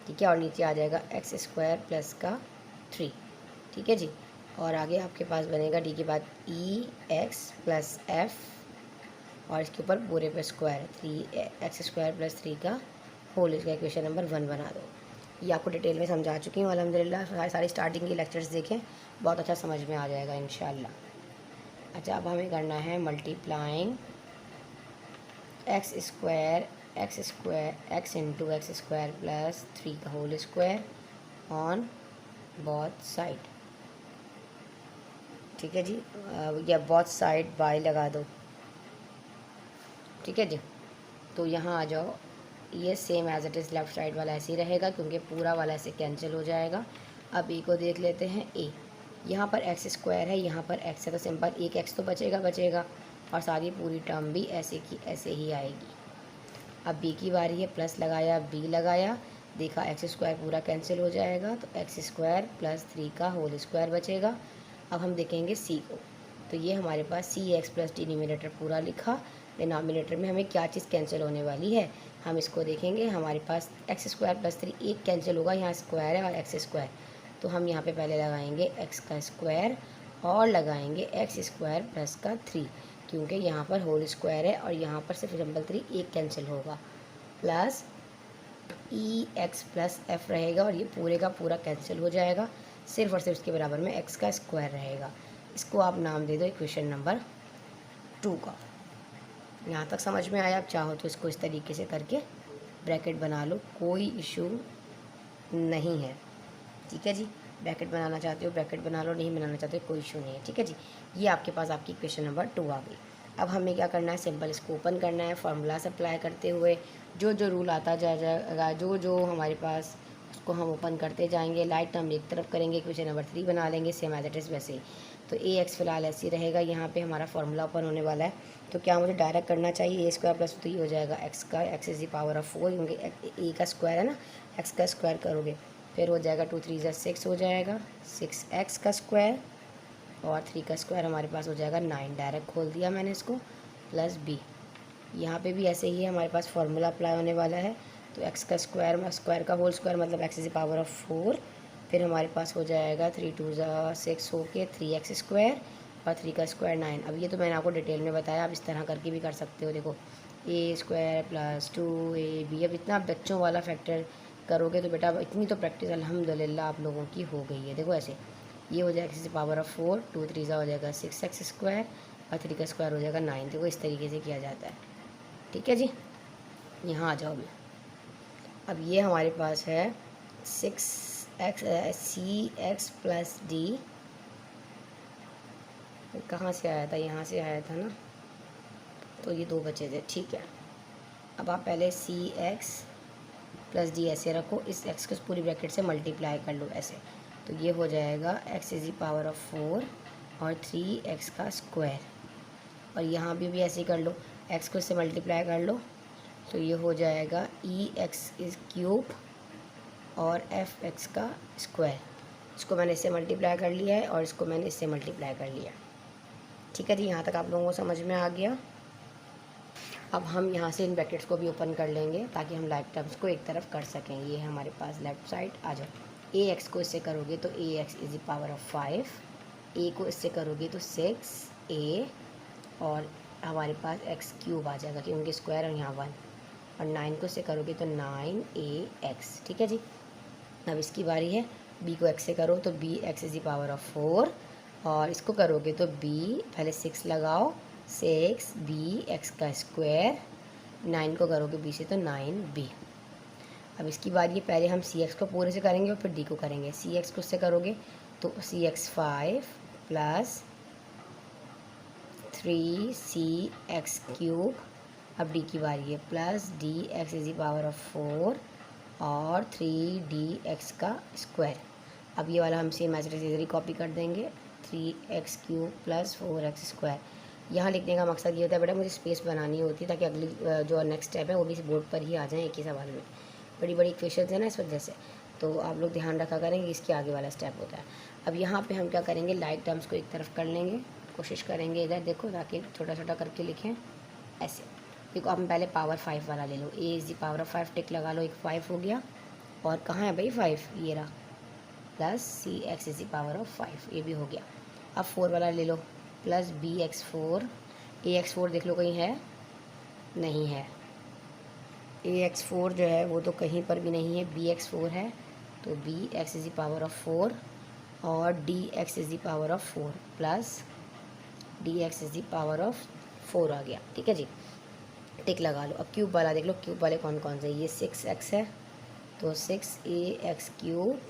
ठीक है, और नीचे आ जाएगा x² प्लस का 3, ठीक है जी। और आगे आपके पास बनेगा d के बाद ex + f, और इसके ऊपर पूरे पे स्क्वायर 3x² + 3 का होल, इसका इक्वेशन नंबर 1 बना दो। ये आपको डिटेल में समझा चुकी हूँ अल्हम्दुलिल्लाह। सारी स्टार्टिंग की लेक्चर्स देखें, बहुत अच्छा समझ में आ जाएगा इंशाल्लाह। अच्छा, अब हमें करना है multiplying x² x into x² + 3 का whole square on both side, ठीक है जी, या बोथ साइड बाय लगा दो, ठीक है जी। तो यहाँ आ जाओ, ये same as it is left side वाला ऐसे ही रहेगा क्योंकि पूरा वाला ऐसे कैंसिल हो जाएगा। अब ए को देख लेते हैं, ए यहाँ पर x² है, यहाँ पर x है, तो सिंपल एक x तो बचेगा और सारी पूरी टर्म भी ऐसे की ऐसे ही आएगी। अब b की बारी है, प्लस लगाया, b लगाया, देखा x² पूरा कैंसिल हो जाएगा, तो x² + 3 का होल स्क्वायर बचेगा। अब हम देखेंगे c को, तो ये हमारे पास cx + d न्यूमरेटर पूरा लिखा, डिनोमिनेटर में हमें क्या चीज़ कैंसिल होने वाली है हम इसको देखेंगे। हमारे पास x² + 3 एक कैंसिल होगा, यहाँ स्क्वायर है और x², तो हम यहाँ पे पहले लगाएंगे x का स्क्वायर और लगाएंगे x² + का 3, क्योंकि यहाँ पर होल स्क्वायर है और यहाँ पर सिर्फ सिंपल 3 एक कैंसिल होगा, प्लस ex + f रहेगा और ये पूरे का पूरा कैंसिल हो जाएगा, सिर्फ और सिर्फ इसके बराबर में x का स्क्वायर रहेगा। इसको आप नाम दे दो इक्वेशन नंबर 2 का। यहाँ तक समझ में आया? आप चाहो तो इसको इस तरीके से करके ब्रैकेट बना लो, कोई इशू नहीं है, ठीक है जी। ब्रैकेट बनाना चाहते हो ब्रैकेट बना लो, नहीं बनाना चाहते हो कोई इशू नहीं है, ठीक है जी। ये आपके पास आपकी इक्वेशन नंबर 2 आ गई। अब हमें क्या करना है, सिंपल इसको ओपन करना है, फार्मूला अप्लाई करते हुए जो जो रूल आता जाएगा, जो जो हमारे पास, उसको हम ओपन करते जाएंगे। लाइट टर्म एक तरफ करेंगे, इक्वेशन नंबर 3 बना लेंगे सेम एज इट इज़ वैसे ही। तो ax फ़िलहाल ऐसे ही रहेगा, यहाँ पे हमारा फार्मूला ओपन होने वाला है, तो क्या मुझे डायरेक्ट करना चाहिए, a² + 3 हो जाएगा x का, x = 4, क्योंकि a का स्क्वायर है ना, x का स्क्वायर करोगे फिर हो जाएगा 2 3 6 हो जाएगा, 6x का स्क्वायर और 3 का स्क्वायर हमारे पास हो जाएगा 9, डायरेक्ट खोल दिया मैंने इसको, प्लस b। यहाँ पे भी ऐसे ही है, हमारे पास फार्मूला अप्लाई होने वाला है, तो x का स्क्वायर में स्क्वायर का होल स्क्वायर मतलब x = 4, फिर हमारे पास हो जाएगा 3 2 6 हो के 3x² और 3 का स्क्वायर 9। अब ये तो मैंने आपको डिटेल में बताया, आप इस तरह करके भी कर सकते हो। देखो a² + 2ab, अब इतना बच्चों वाला फैक्टर करोगे तो बेटा इतनी तो प्रैक्टिस अल्हम्दुलिल्लाह आप लोगों की हो गई है। देखो ऐसे ये हो जाएगा x = 4, 2 3 हो जाएगा 6x² और 3 का स्क्वायर हो जाएगा 9। देखो इस तरीके से किया जाता है, ठीक है जी। यहाँ आ जाओ, अब ये हमारे पास है cx + d, कहाँ से आया था, यहाँ से आया था ना, तो ये 2 बचे थे, ठीक है। अब आप पहले cx + d ऐसे रखो, इस x को पूरी ब्रैकेट से मल्टीप्लाई कर लो ऐसे, तो ये हो जाएगा x is the power of 4 और 3x का स्क्वायर। और यहाँ भी ऐसे ही कर लो, x को इससे मल्टीप्लाई कर लो तो ये हो जाएगा ex इज़ क्यूब और fx का स्क्वायर। इसको मैंने इससे मल्टीप्लाई कर लिया है और इसको मैंने इससे मल्टीप्लाई कर लिया। ठीक है जी, यहाँ तक आप लोगों को समझ में आ गया। अब हम यहाँ से इन ब्रैकेट्स को भी ओपन कर लेंगे ताकि हम लाइक टर्म्स को एक तरफ कर सकें। ये है हमारे पास लेफ्ट साइड। आ जाओ, ए एक्स को इससे करोगे तो A X is the power of 5, A को इससे करोगे तो 6a और हमारे पास एक्स क्यूब आ जाएगा क्योंकि स्क्वायर और यहाँ 1, और 9 को इससे करोगे तो 9ax। ठीक है जी। अब इसकी बारी है, b को x से करो तो b x is the power of 4 और इसको करोगे तो b, पहले 6 लगाओ, 6b x का स्क्वायर, 9 को करोगे b से तो 9b। अब इसकी बारी है, पहले हम सी एक्स को पूरे से करेंगे और फिर डी को करेंगे। सी एक्स को उससे करोगे तो C X 5 plus 3cx cube. अब डी की बारी है, plus D X is the power of 4 और 3dx का स्क्वायर। अब ये वाला हम same as it is copy कर देंगे, 3x cube plus 4x square. यहाँ लिखने का मकसद ये होता है बेटा, मुझे स्पेस बनानी होती है ताकि अगली जो नेक्स्ट स्टेप है वो भी इस बोर्ड पर ही आ जाए एक ही सवाल में। बड़ी बड़ी इक्वेशंस है ना, इस वजह से तो आप लोग ध्यान रखा करेंगे, इसके आगे वाला स्टेप होता है। अब यहाँ पे हम क्या करेंगे, लाइक टर्म्स को एक तरफ कर लेंगे, कोशिश करेंगे इधर देखो ताकि छोटा छोटा करके लिखें ऐसे। देखो आप पहले पावर 5 वाला ले लो, A is the power of 5 tick लगा लो, एक 5 हो गया और कहाँ है भाई 5, ये रहा, plus C X is the power of 5, ये भी हो गया। अब 4 वाला ले लो, plus B X 4, A X 4 देख लो कहीं है, नहीं है, ए एक्स 4 जो है वो तो कहीं पर भी नहीं है, बी एक्स 4 है तो B X is the power of 4 और D X is the power of 4 plus D X is the power of 4 आ गया। ठीक है जी, टिक लगा लो। अब क्यूब वाला देख लो, क्यूब वाले कौन कौन से, ये 6x है तो 6ax क्यूब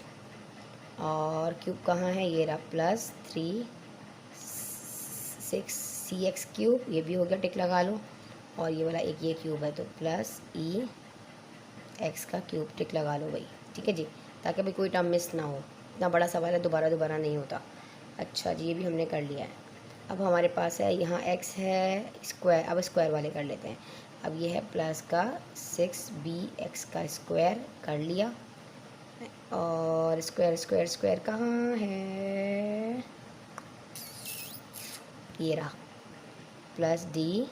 और क्यूब कहाँ है, ये रहा, प्लस 6cx क्यूब, ये भी हो गया, टिक लगा लो। और ये वाला एक ये क्यूब है तो प्लस x का क्यूब, टिक लगा लो भाई। ठीक है जी, ताकि भाई कोई टर्म मिस ना हो, इतना बड़ा सवाल है दोबारा दोबारा नहीं होता। अच्छा जी, ये भी हमने कर लिया है। अब हमारे पास है यहाँ x है स्क्वायर, अब स्क्वायर वाले कर लेते हैं। अब ये है प्लस का 6bx का स्क्वायर कर लिया और स्क्वायर स्क्वायर स्क्वायर कहाँ है, ये रहा, प्लस डी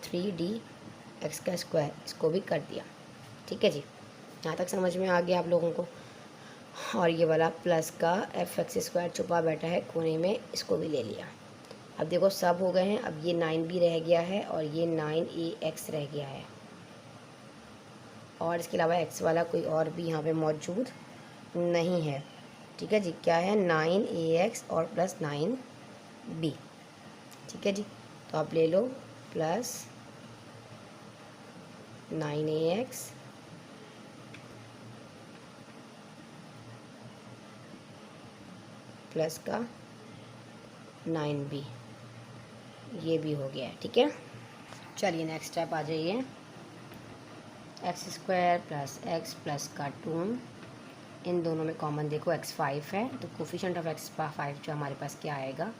3dx का स्क्वायर, इसको भी कर दिया। ठीक है जी, यहाँ तक समझ में आ गया आप लोगों को। और ये वाला प्लस का fx स्क्वायर छुपा बैठा है कोने में, इसको भी ले लिया। अब देखो सब हो गए हैं, अब ये 9b रह गया है और ये 9ax रह गया है और इसके अलावा x वाला कोई और भी यहाँ पे मौजूद नहीं है। ठीक है जी, क्या है, 9ax और प्लस 9b। ठीक है जी, तो आप ले लो प्लस 9ax प्लस का 9b, ये भी हो गया है। ठीक है, चलिए नेक्स्ट स्टेप आ जाइए, x square plus X plus का 2, इन दोनों में कॉमन देखो x 5 है तो कोफिशिएंट ऑफ x 5 जो हमारे पास क्या आएगा,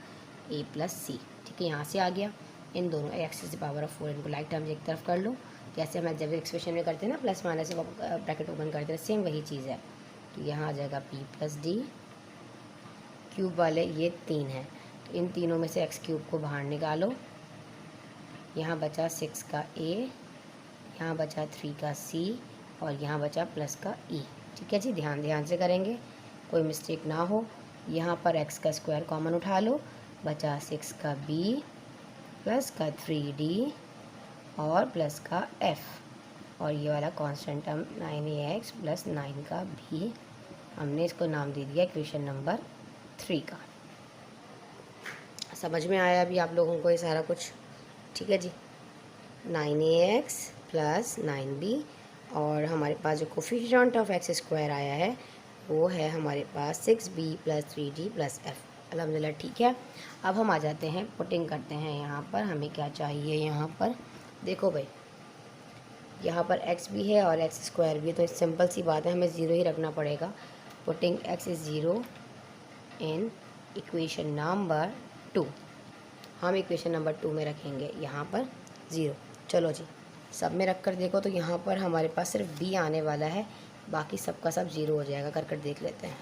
a प्लस सी। ठीक है, यहाँ से आ गया। इन दोनों x is the power of 4, इनको लाइक टर्म्स एक तरफ कर लो, जैसे हम जब एक्सप्रेशन में करते हैं ना प्लस माइनस से ब्रैकेट ओपन करते हैं, सेम वही चीज़ है। तो यहाँ आ जाएगा p प्लस डी, क्यूब वाले ये 3 हैं तो इन तीनों में से x क्यूब को बाहर निकालो, यहाँ बचा 6 का a, यहाँ बचा 3 का c और यहाँ बचा प्लस का e। ठीक है जी, ध्यान ध्यान से करेंगे, कोई मिस्टेक ना हो। यहाँ पर x का स्क्वायर कॉमन उठा लो, बचा 6 का b प्लस का 3d और प्लस का f और ये वाला कांस्टेंट टर्म 9ax प्लस 9 का b, हमने इसको नाम दे दिया इक्वेशन नंबर 3 का। समझ में आया अभी आप लोगों को ये सारा कुछ। ठीक है जी, 9ax प्लस 9b और हमारे पास जो कोफिशिएंट ऑफ एक्स स्क्वायर आया है वो है हमारे पास 6b plus 3d plus f। अल्हम्दुलिल्लाह, ठीक है। अब हम आ जाते हैं, पुटिंग करते हैं यहाँ पर, हमें क्या चाहिए यहाँ पर, देखो भाई यहाँ पर x भी है और x स्क्वायर भी है तो सिंपल सी बात है, हमें ज़ीरो ही रखना पड़ेगा। Putting x is zero in equation number 2। हम इक्वेशन नंबर 2 में रखेंगे यहाँ पर 0। चलो जी, सब में रख कर देखो तो यहाँ पर हमारे पास सिर्फ b आने वाला है, बाकी सबका सब 0 हो जाएगा। कर देख लेते हैं।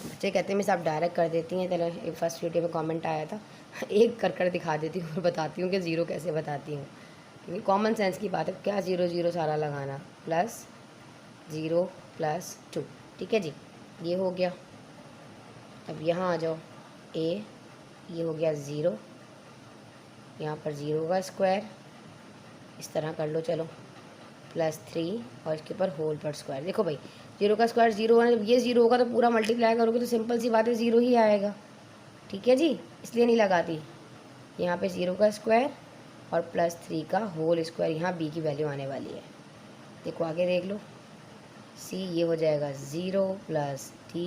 बच्चे कहते हैं मिस आप डायरेक्ट कर देती हैं। चलो, एक फर्स्ट वीडियो में कमेंट आया था एक कर दिखा देती हूँ और बताती हूँ कि 0 कैसे बताती हूँ, क्योंकि कॉमन सेंस की बात है। क्या 0 0 सारा लगाना, प्लस 0 प्लस 2। ठीक है जी, ये हो गया। अब यहाँ आ जाओ, a ये हो गया 0, यहाँ पर 0 का स्क्वायर इस तरह कर लो। चलो, प्लस 3 और इसके ऊपर होल पर स्क्वायर। देखो भाई, 0 का स्क्वायर 0 है, जब ये 0 होगा तो पूरा मल्टीप्लाई करोगे तो सिंपल सी बात है 0 ही आएगा। ठीक है जी, इसलिए नहीं लगाती। यहाँ पे 0 का स्क्वायर और प्लस 3 का होल स्क्वायर, यहाँ b की वैल्यू आने वाली है। देखो आगे देख लो, c ये हो जाएगा 0 प्लस d,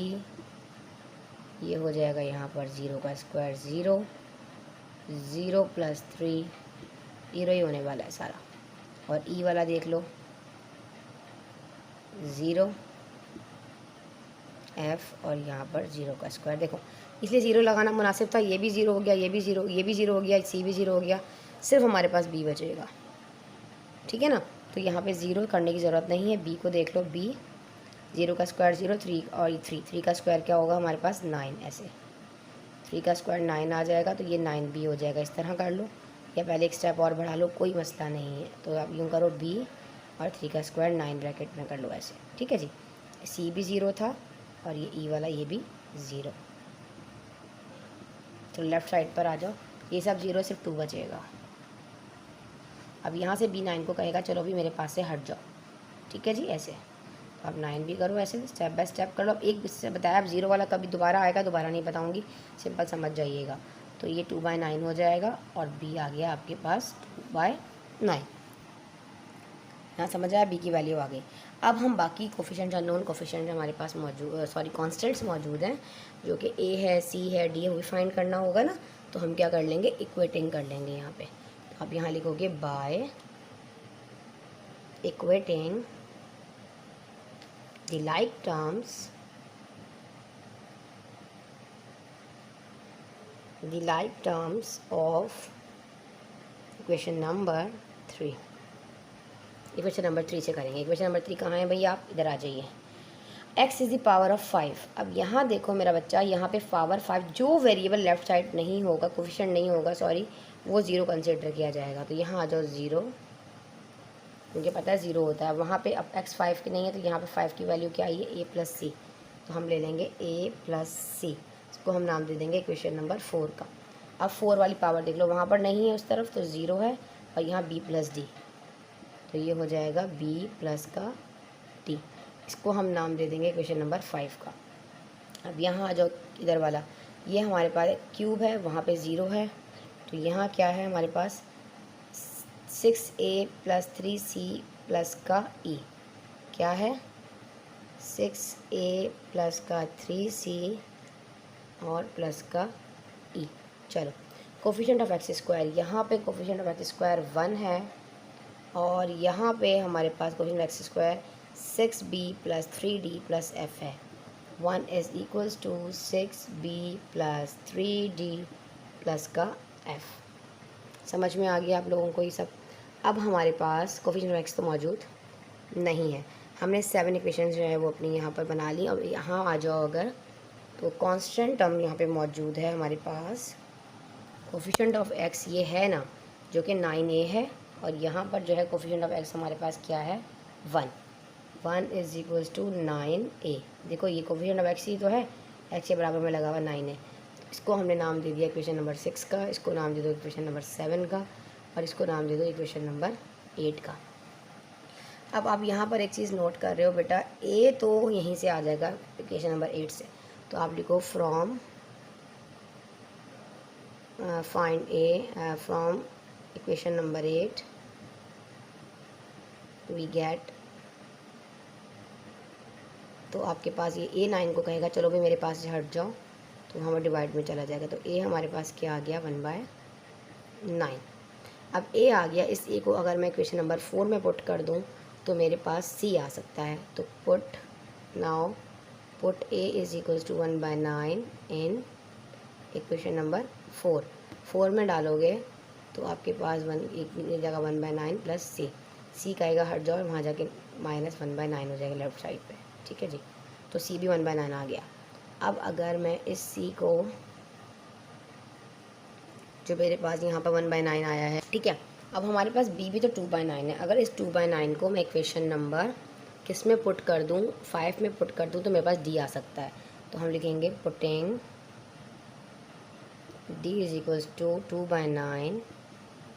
ये हो जाएगा यहाँ पर 0 का स्क्वायर 0, 0 प्लस 3, 0 ही होने वाला है सारा। और e वाला देख लो, 0 f और यहाँ पर 0 का स्क्वायर। देखो, इसलिए 0 लगाना मुनासिब था। ये भी 0 हो गया, ये भी 0, ये भी 0 हो गया, c भी 0 हो गया, सिर्फ हमारे पास b बचेगा। ठीक है ना, तो यहाँ पे 0 करने की ज़रूरत नहीं है। b को देख लो, b 0 का स्क्वायर 0, 3 और 3 का स्क्वायर क्या होगा हमारे पास 9। ऐसे 3 का स्क्वायर 9 आ जाएगा, तो ये 9b हो जाएगा। इस तरह कर लो, या पहले एक स्टेप और बढ़ा लो, कोई मसला नहीं है। तो आप यूँ करो, b और 3 का स्क्वायर 9 ब्रैकेट में कर लो ऐसे। ठीक है जी, c भी 0 था और ये e वाला ये भी 0। तो लेफ़्ट साइड पर आ जाओ, ये सब 0, सिर्फ 2 बचेगा। अब यहाँ से b 9 को कहेगा चलो भी मेरे पास से हट जाओ। ठीक है जी, ऐसे। तो आप 9 भी करो, ऐसे स्टेप बाय स्टेप कर लो। अब एक से बताया, अब 0 वाला कभी दोबारा आएगा, दोबारा नहीं बताऊँगी, सिंपल समझ जाइएगा। तो ये 2/9 हो जाएगा और b आ गया आपके पास 2/9। यहाँ समझ आया, b की वैल्यू आ गई। अब हम बाकी कोफिशिएंट, अननोन कोफिशिएंट हमारे पास मौजूद, सॉरी कॉन्स्टेंट्स मौजूद हैं, जो कि a है, c है, d है, वो भी फाइंड करना होगा ना। तो हम क्या कर लेंगे, इक्वेटिंग कर लेंगे यहाँ पे। तो आप यहाँ लिखोगे by equating the like terms of equation number 3। Equation number 3 से करेंगे। इक्वेशन नंबर 3 कहाँ है भैया, आप इधर आ जाइए। x is the power of 5। अब यहाँ देखो मेरा बच्चा, यहाँ पे पावर 5, जो वेरिएबल लेफ्ट साइड नहीं होगा, कोफिशिएंट नहीं होगा, सॉरी, वो 0 कंसिडर किया जाएगा। तो यहाँ आ जाओ 0, मुझे पता है 0 होता है। वहाँ पे अब x 5 की नहीं है, तो यहाँ पे 5 की वैल्यू क्या आई है, a प्लस सी। तो हम ले लेंगे a प्लस सी, इसको हम नाम दे देंगे इक्वेशन नंबर 4 का। अब 4 वाली पावर देख लो, वहाँ पर नहीं है उस तरफ, तो 0 है, और यहाँ b प्लस डी, तो ये हो जाएगा b प्लस का d, इसको हम नाम दे देंगे इक्वेशन नंबर 5 का। अब यहाँ आ जाओ, इधर वाला, ये हमारे पास क्यूब है, वहाँ पे 0 है, तो यहाँ क्या है हमारे पास 6a प्लस 3c प्लस का e, क्या है 6a प्लस का 3c और प्लस का e। चलो, कोफिशिएंट ऑफ एक्स स्क्वायर, यहाँ पे कोफिशिएंट ऑफ एक्स स्क्वायर 1 है, और यहाँ पे हमारे पास coefficient of X square 6b plus 3d plus f है। 1 is equals to 6b plus 3d plus का f। समझ में आ गया आप लोगों को ये सब। अब हमारे पास कोफिशिएंट ऑफ एक्स तो मौजूद नहीं है, हमने 7 इक्वेशन जो है वो अपनी यहाँ पर बना ली। अब यहाँ आ जाओ अगर, तो कांस्टेंट टर्म यहाँ पे मौजूद है हमारे पास। कोफिशिएंट ऑफ एक्स ये है ना, जो कि 9a है, और यहाँ पर जो है कोफिशिएंट ऑफ एक्स हमारे पास क्या है 1 इज़ इक्वल्स टू 9a। देखो ये कोफिशिएंट ऑफ एक्स ही तो है, एक्स के बराबर में लगा हुआ 9 है। इसको हमने नाम दे दिया इक्वेशन नंबर 6 का, इसको नाम दे दो इक्वेशन नंबर 7 का, और इसको नाम दे दो इक्वेशन नंबर 8 का। अब आप यहाँ पर एक चीज़ नोट कर रहे हो बेटा, a तो यहीं से आ जाएगा इक्वेशन नंबर 8 से, तो आप लिखो from find a from equation number 8 we get. तो आपके पास ये a 9 को कहेगा चलो भी मेरे पास से हट जाओ, तो हमें डिवाइड में चला जाएगा। तो a हमारे पास क्या आ गया 1/9। अब a आ गया, इस a को अगर मैं इक्वेशन नंबर 4 में पुट कर दूं तो मेरे पास c आ सकता है। तो put now put a is equals to 1/9 in equation number 4। 4 में डालोगे तो आपके पास एक जगह 1/9 प्लस सी का आएगा, हट जाओ और वहाँ जाके -1/9 हो जाएगा लेफ्ट साइड पे। ठीक है जी, तो सी भी 1/9 आ गया। अब अगर मैं इस सी को, जो मेरे पास यहाँ पर 1/9 आया है, ठीक है, अब हमारे पास बी भी तो 2/9 है। अगर इस 2/9 को मैं इक्वेशन नंबर किस में पुट कर दूँ, 5 में पुट कर दूँ, तो मेरे पास डी आ सकता है। तो हम लिखेंगे putting D is equals to 2/9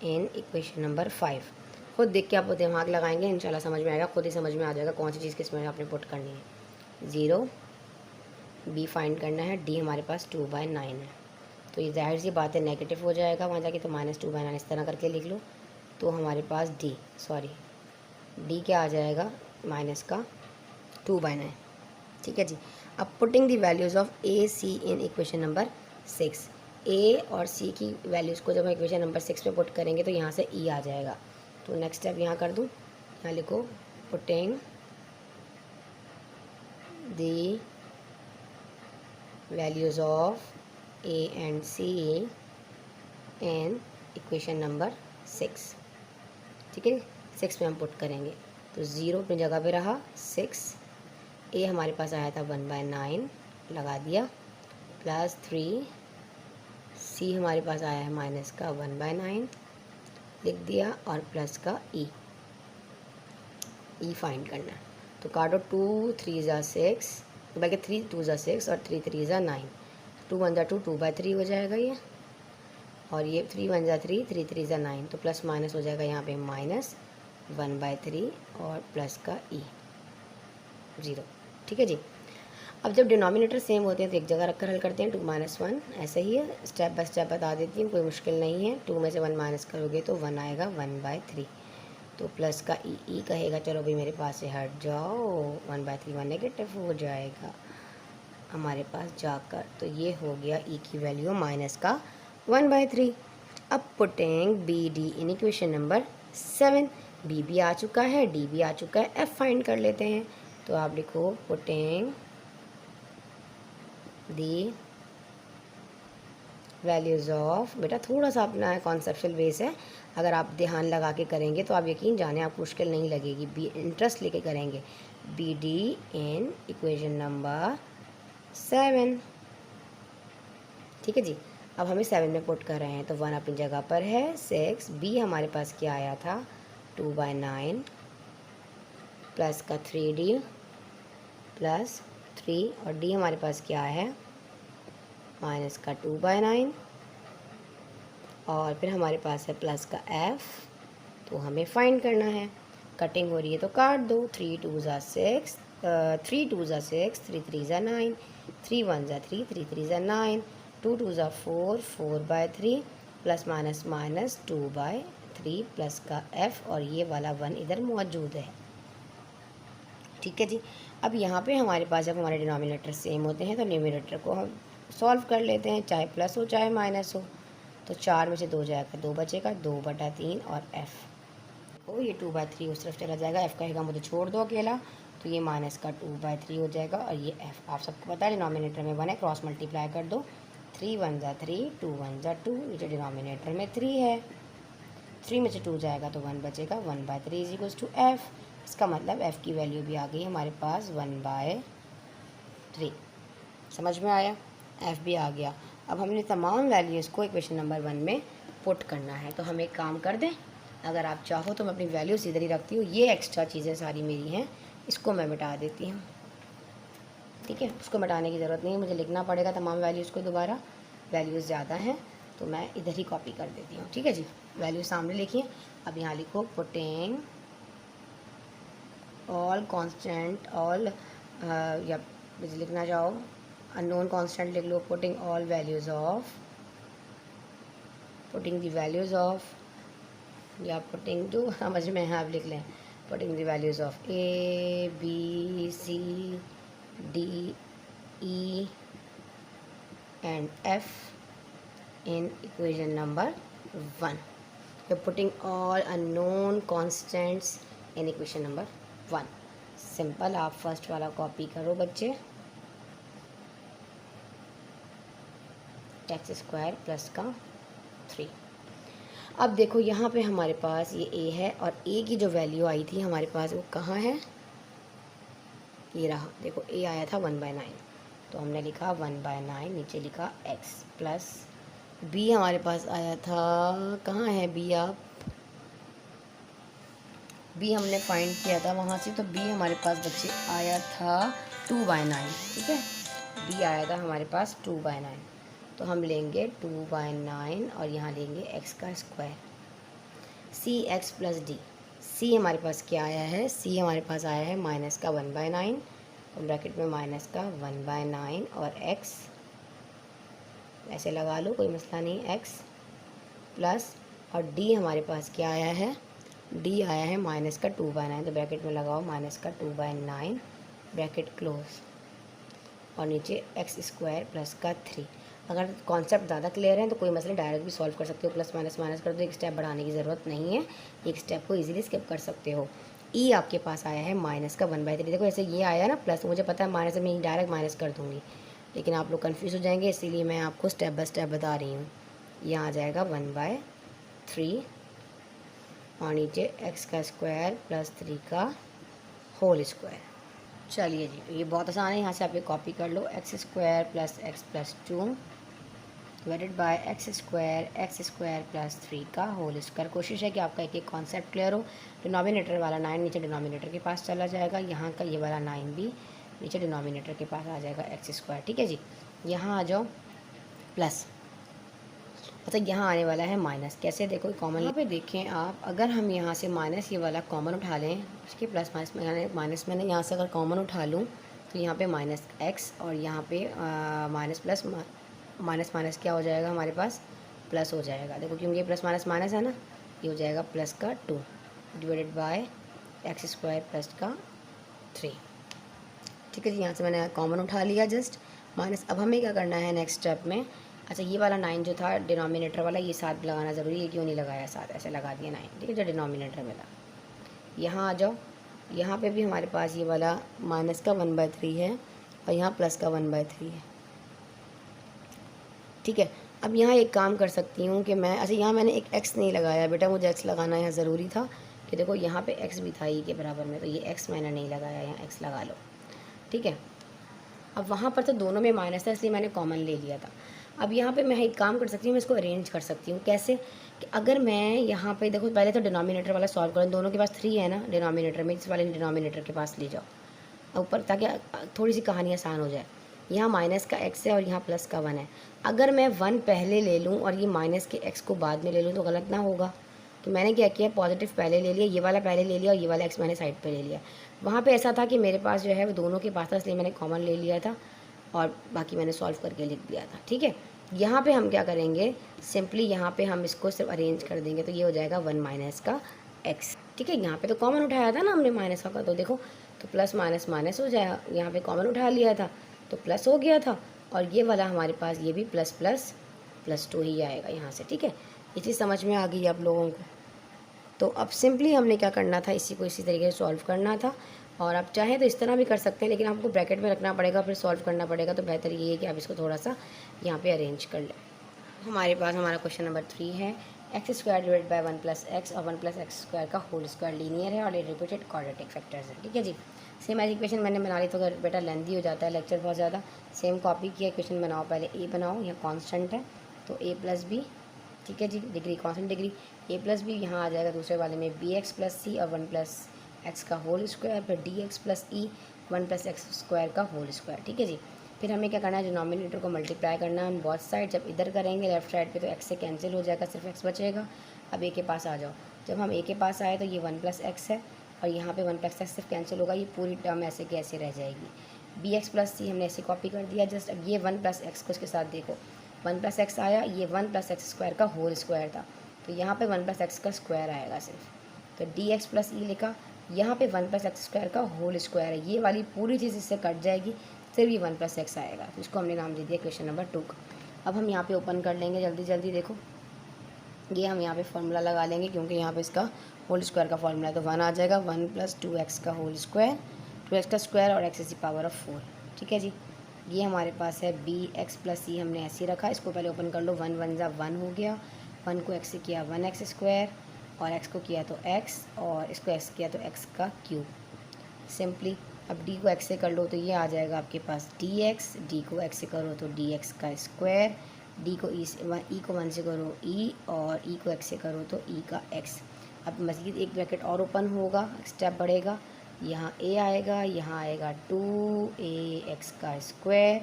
in equation number 5। खुद देख के आप दिमाग लगाएंगे, इंशाल्लाह समझ में आएगा, खुद ही समझ में आ जाएगा कौन सी चीज़ किस में आपने पुट करनी है। 0 बी फाइंड करना है, डी हमारे पास 2/9 है, तो ये जाहिर सी बात है नेगेटिव हो जाएगा वहाँ जाके, तो -2/9 इस तरह करके लिख लो। तो हमारे पास डी क्या आ जाएगा, माइनस का 2/9। ठीक है जी। अब putting the values of A C in equation number 6, A और सी की वैल्यूज़ को जब हम इक्वेशन नंबर 6 में पुट करेंगे तो यहाँ से ई आ जाएगा। तो नेक्स्ट स्टेप यहाँ कर दूँ, यहाँ लिखो putting the values of A and C in equation number 6। ठीक है, 6 में हम पुट करेंगे तो 0 अपनी जगह पे रहा, 6 ए हमारे पास आया था 1/9 लगा दिया, प्लस 3 सी हमारे पास आया है माइनस का 1/9 लिख दिया, और प्लस का ई फाइंड करना है। तो काटो, 2 3 ज़ा 6, बल्कि 3 2 ज़ा 6 और 3 3 ज़ा 9, 2 1 ज़ा 2, 2/3 हो जाएगा ये, और ये 3 1 ज़ा 3, 3 3 ज़ा 9, तो प्लस माइनस हो जाएगा यहाँ पे -1/3 और प्लस का ई 0। ठीक है जी। अब जब डिनोमिनेटर सेम होते हैं तो एक जगह रखकर हल करते हैं, 2 - 1 ऐसे ही है, स्टेप बाय स्टेप बता देती हूँ, कोई मुश्किल नहीं है। 2 में से 1 माइनस करोगे तो 1 आएगा 1/3, तो प्लस का ई कहेगा चलो भाई मेरे पास से हट जाओ, 1/3 1 नेगेटिव हो जाएगा हमारे पास जाकर, तो ये हो गया ई की वैल्यू माइनस का 1/3। अब putting B D in equation number 7, B भी आ चुका है, डी भी आ चुका है, एफ फाइंड कर लेते हैं। तो आप लिखो पुटिंग दी वैल्यूज़ ऑफ, बेटा थोड़ा सा अपना कॉन्सेप्चुअल बेस है, अगर आप ध्यान लगा के करेंगे तो आप यकीन जाने आपको मुश्किल नहीं लगेगी, बी इंटरेस्ट लेके करेंगे। B D in equation number 7। ठीक है जी। अब हमें 7 में पुट कर रहे हैं तो 1 अपनी जगह पर है, 6 बी हमारे पास क्या आया था 2/9 प्लस का 3D प्लस 3, और डी हमारे पास क्या है माइनस का 2/9, और फिर हमारे पास है प्लस का एफ, तो हमें फाइंड करना है। कटिंग हो रही है तो काट दो, 3 2 ज़ा 6, 3 2 ज़ा 6, 3 3 ज़ा 9, 3 1 ज़ा 3, 3 3 ज़ा 9, 2 2 ज़ा 4, 4/3 प्लस माइनस माइनस 2/3 प्लस का एफ, और ये वाला 1 इधर मौजूद है। ठीक है जी। अब यहाँ पे हमारे पास जब हमारे डिनोमिनेटर सेम होते हैं तो न्यूमरेटर को हम सॉल्व कर लेते हैं, चाहे प्लस हो चाहे माइनस हो। तो 4 में से 2 जाएगा, 2 बचेगा, 2/3 और एफ़, तो ये 2/3 उस तरफ चला जाएगा, एफ़ कहेगा मुझे छोड़ दो अकेला, तो ये माइनस का 2/3 हो जाएगा, और ये एफ़ आप सबको पता है डिनोमिनेटर में 1 है, क्रॉस मल्टीप्लाई कर दो, 3 1 ज़ा 3, 2 1 ज़ा 2, ये जो डिनोमिनेटर में 3 है, 3 में से 2 जाएगा तो 1 बचेगा, 1/3 इज इक्वल्स टू एफ़। इसका मतलब एफ़ की वैल्यू भी आ गई हमारे पास 1/3। समझ में आया, एफ़ भी आ गया। अब हमने तमाम वैल्यूज़ को इक्वेशन नंबर 1 में पुट करना है, तो हम एक काम कर दें, अगर आप चाहो तो मैं अपनी वैल्यूज़ इधर ही रखती हूँ, ये एक्स्ट्रा चीज़ें सारी मेरी हैं, इसको मैं मिटा देती हूँ। ठीक है, उसको मिटाने की ज़रूरत नहीं है, मुझे लिखना पड़ेगा तमाम वैल्यूज़ को दोबारा, वैल्यूज़ ज़्यादा हैं तो मैं इधर ही कॉपी कर देती हूँ। ठीक है जी, वैल्यू सामने लिखिए। अब यहाँ लिखो पुटिंग ऑल कांस्टेंट, ऑल या लिखना चाहो अननोन कांस्टेंट लिख लो, putting all values of, putting the values of, या पुटिंग जो समझ में है आप लिख लें, putting the values of A B C D E and F in equation number 1। You're putting all unknown constants in equation number 1। Simple, आप first वाला कॉपी करो बच्चे, एक्स स्क्वायर प्लस का 3। अब देखो यहाँ पे हमारे पास ये a है और a की जो वैल्यू आई थी हमारे पास वो कहाँ है, ये रहा। देखो a आया था 1/9, तो हमने लिखा 1/9, नीचे लिखा x प्लस b हमारे पास आया था, कहाँ है b, आप b हमने फाइंड किया था वहाँ से, तो b हमारे पास बच्चे आया था 2/9। ठीक है, b आया था हमारे पास 2/9, तो हम लेंगे 2/9 और यहाँ लेंगे x का स्क्वायर। सी एक्स प्लस डी, सी हमारे पास क्या आया है, सी हमारे पास आया है माइनस का 1/9, और ब्रैकेट में माइनस का 1/9 और x ऐसे लगा लो, कोई मसला नहीं, x प्लस, और d हमारे पास क्या आया है, d आया है माइनस का 2/9, तो ब्रैकेट में लगाओ माइनस का 2/9, ब्रैकेट क्लोज, और नीचे एक्स स्क्वायर प्लस का 3। अगर कॉन्सेप्ट ज़्यादा क्लियर है तो कोई मसला डायरेक्ट भी सॉल्व कर सकते हो, प्लस माइनस माइनस कर दो, एक स्टेप बढ़ाने की ज़रूरत नहीं है, एक स्टेप को इजीली स्किप कर सकते हो। ई आपके पास आया है माइनस का 1/3। देखो ऐसे ये आया ना प्लस, मुझे पता है माइनस में मैं डायरेक्ट माइनस कर दूँगी, लेकिन आप लोग कन्फ्यूज़ हो जाएंगे, इसीलिए मैं आपको स्टेप बाय स्टेप बता रही हूँ। यहाँ आ जाएगा 1/3 और नीचे एक्स का स्क्वायर प्लस 3 का होल स्क्वायर। चलिए जी, तो ये बहुत आसान है, यहाँ से आप ये कॉपी कर लो, X square plus X plus 2 divided by X square plus 3 का होल स्क्वायर। कोशिश है कि आपका एक एक कॉन्सेप्ट क्लियर हो। डिनोमिनेटर वाला 9 नीचे डिनोमिनेटर के पास चला जाएगा, यहाँ का ये वाला 9 भी नीचे डिनोमिनेटर के पास आ जाएगा एक्स स्क्वायर। ठीक है जी, यहाँ आ जाओ प्लस, अच्छा यहाँ आने वाला है माइनस। कैसे, देखो कॉमन यहाँ पे देखें आप, अगर हम यहाँ से माइनस ये वाला कॉमन उठा लें, उसके प्लस माइनस में यानी माइनस मैंने यहाँ से अगर कॉमन उठा लूँ तो यहाँ पे माइनस एक्स और यहाँ पे माइनस प्लस माइनस माइनस क्या हो जाएगा हमारे पास, प्लस हो जाएगा। देखो क्योंकि ये प्लस माइनस माइनस है ना, ये हो जाएगा प्लस का 2 divided by X square plus का 3। ठीक है जी, यहाँ से मैंने कॉमन उठा लिया जस्ट माइनस। अब हमें क्या करना है नेक्स्ट स्टेप में, अच्छा ये वाला 9 जो था डिनोमिनेटर वाला, ये साथ लगाना ज़रूरी है, क्यों नहीं लगाया साथ, ऐसे लगा दिया 9। ठीक है, जो डिनोमिनेटर मिला, यहाँ आ जाओ, यहाँ पे भी हमारे पास ये वाला माइनस का 1/3 है और यहाँ प्लस का 1/3 है। ठीक है, अब यहाँ एक काम कर सकती हूँ कि मैं, अच्छा यहाँ मैंने एक x नहीं लगाया बेटा, मुझे x लगाना यहाँ ज़रूरी था कि देखो यहाँ पे x भी था ई के बराबर में, तो ये x मैंने नहीं लगाया, यहाँ x लगा लो। ठीक है, अब वहाँ पर तो दोनों में माइनस था इसलिए मैंने कॉमन ले लिया था। अब यहाँ पे मैं एक काम कर सकती हूँ, मैं इसको अरेंज कर सकती हूँ। कैसे कि अगर मैं यहाँ पे देखो, पहले तो डिनोमिनेटर वाला सॉल्व करूँ, दोनों के पास 3 है ना डिनोमिनेटर में, इस वाले डिनोमिनेटर के पास ले जाओ ऊपर, ताकि थोड़ी सी कहानी आसान हो जाए। यहाँ माइनस का x है और यहाँ प्लस का 1 है। अगर मैं 1 पहले ले लूँ और ये माइनस के x को बाद में ले लूँ तो गलत ना होगा। तो मैंने क्या किया, पॉजिटिव पहले ले लिया, ये वाला पहले ले लिया और ये वाला x मैंने साइड पे ले लिया। वहाँ पे ऐसा था कि मेरे पास जो है वो दोनों के पास था, इसलिए मैंने कॉमन ले लिया था और बाकी मैंने सॉल्व करके लिख दिया था। ठीक है, यहाँ पे हम क्या करेंगे, सिंपली यहाँ पे हम इसको सिर्फ अरेंज कर देंगे, तो ये हो जाएगा 1 माइनस का x। ठीक है, यहाँ पे तो कॉमन उठाया था ना हमने माइनस का, तो देखो तो प्लस माइनस माइनस हो जाएगा, यहाँ पे कॉमन उठा लिया था तो प्लस हो गया था, और ये वाला हमारे पास ये भी प्लस प्लस प्लस 2 ही आएगा यहाँ से। ठीक है, ये चीज़ समझ में आ गई आप लोगों को। तो अब सिंपली हमने क्या करना था, इसी को इसी तरीके से सॉल्व करना था, और आप चाहें तो इस तरह भी कर सकते हैं, लेकिन आपको ब्रैकेट में रखना पड़ेगा, फिर सॉल्व करना पड़ेगा, तो बेहतर ये है कि आप इसको थोड़ा सा यहाँ पे अरेंज कर लें। हमारे पास हमारा क्वेश्चन नंबर 3 है, x square divide by 1 plus x और 1 प्लस एक्स स्क्वायर का होल स्क्वायर लीनियर है और ये रिपीटेड क्वाड्रेटिक फैक्टर्स है। ठीक है जी, सेम ऐसी इक्वेशन मैंने बना ली, तो अगर बेटा लेंथी हो जाता है लेक्चर बहुत ज़्यादा, सेम कॉपी किया, इक्वेशन बनाओ, पहले ए बनाओ, यहाँ कॉन्स्टेंट है तो ए प्लस बी। ठीक है जी, degree constant degree, A plus B, यहाँ आ जाएगा दूसरे वाले में बी एक्स प्लस सी और 1 प्लस एक्स का होल स्क्वायर, फिर डी एक्स प्लस ई 1 प्लस एक्स स्क्वायर का होल स्क्वायर। ठीक है जी, फिर हमें क्या करना है, डिनोमिनेटर को मल्टीप्लाई करना है बोथ साइड। जब इधर करेंगे लेफ्ट साइड पे तो एक्स से कैंसिल हो जाएगा, सिर्फ एक्स बचेगा। अब ए के पास आ जाओ, जब हम ए के पास आए तो ये 1 प्लस एक्स है और यहाँ पे 1 प्लस एक्स सिर्फ कैंसिल होगा, ये पूरी टर्म ऐसे के ऐसे रह जाएगी। बी एक्स प्लस सी हमने ऐसे कॉपी कर दिया जस्ट। अब ये 1 प्लस एक्स को इसके साथ देखो, 1 प्लस एक्स आया, ये 1 प्लस एक्स स्क्वायर का होल स्क्वायर था, तो यहाँ पे 1 प्लस एक्स का स्क्वायर आएगा सिर्फ, तो डी एक्स प्लस ई लिखा, यहाँ पे 1 प्लस एक्स स्क्वायर का होल स्क्वायर है, ये वाली पूरी चीज़ इससे कट जाएगी, फिर भी 1 प्लस एक्स आएगा, तो इसको हमने नाम दे दिया क्वेश्चन नंबर 2 का। अब हम यहाँ पे ओपन कर लेंगे जल्दी जल्दी, देखो ये हम यहाँ पे फॉर्मूला लगा लेंगे, क्योंकि यहाँ पे इसका होल स्क्वायर का फॉर्मूला है, तो 1 आ जाएगा 1 प्लस 2x का होल स्क्वायर, 2x का स्क्वायर और x की पावर ऑफ 4। ठीक है जी, ये हमारे पास है बी एक्स प्लस सी, हमने ऐसे ही रखा। इसको पहले ओपन कर लो, 1 1 ज़ा 1 हो गया, 1 को एक्स से किया 1x² और x को किया तो x और इसको x किया तो x का क्यूब सिंपली। अब d को x से कर लो तो ये आ जाएगा आपके पास dx, d को x से करो तो dx का स्क्वायर, d को e को 1 से करो e और e को x से करो तो e का x। अब मज़ीद एक ब्रैकेट और ओपन होगा, स्टेप बढ़ेगा, यहाँ a आएगा, यहाँ आएगा 2ax का स्क्वायर,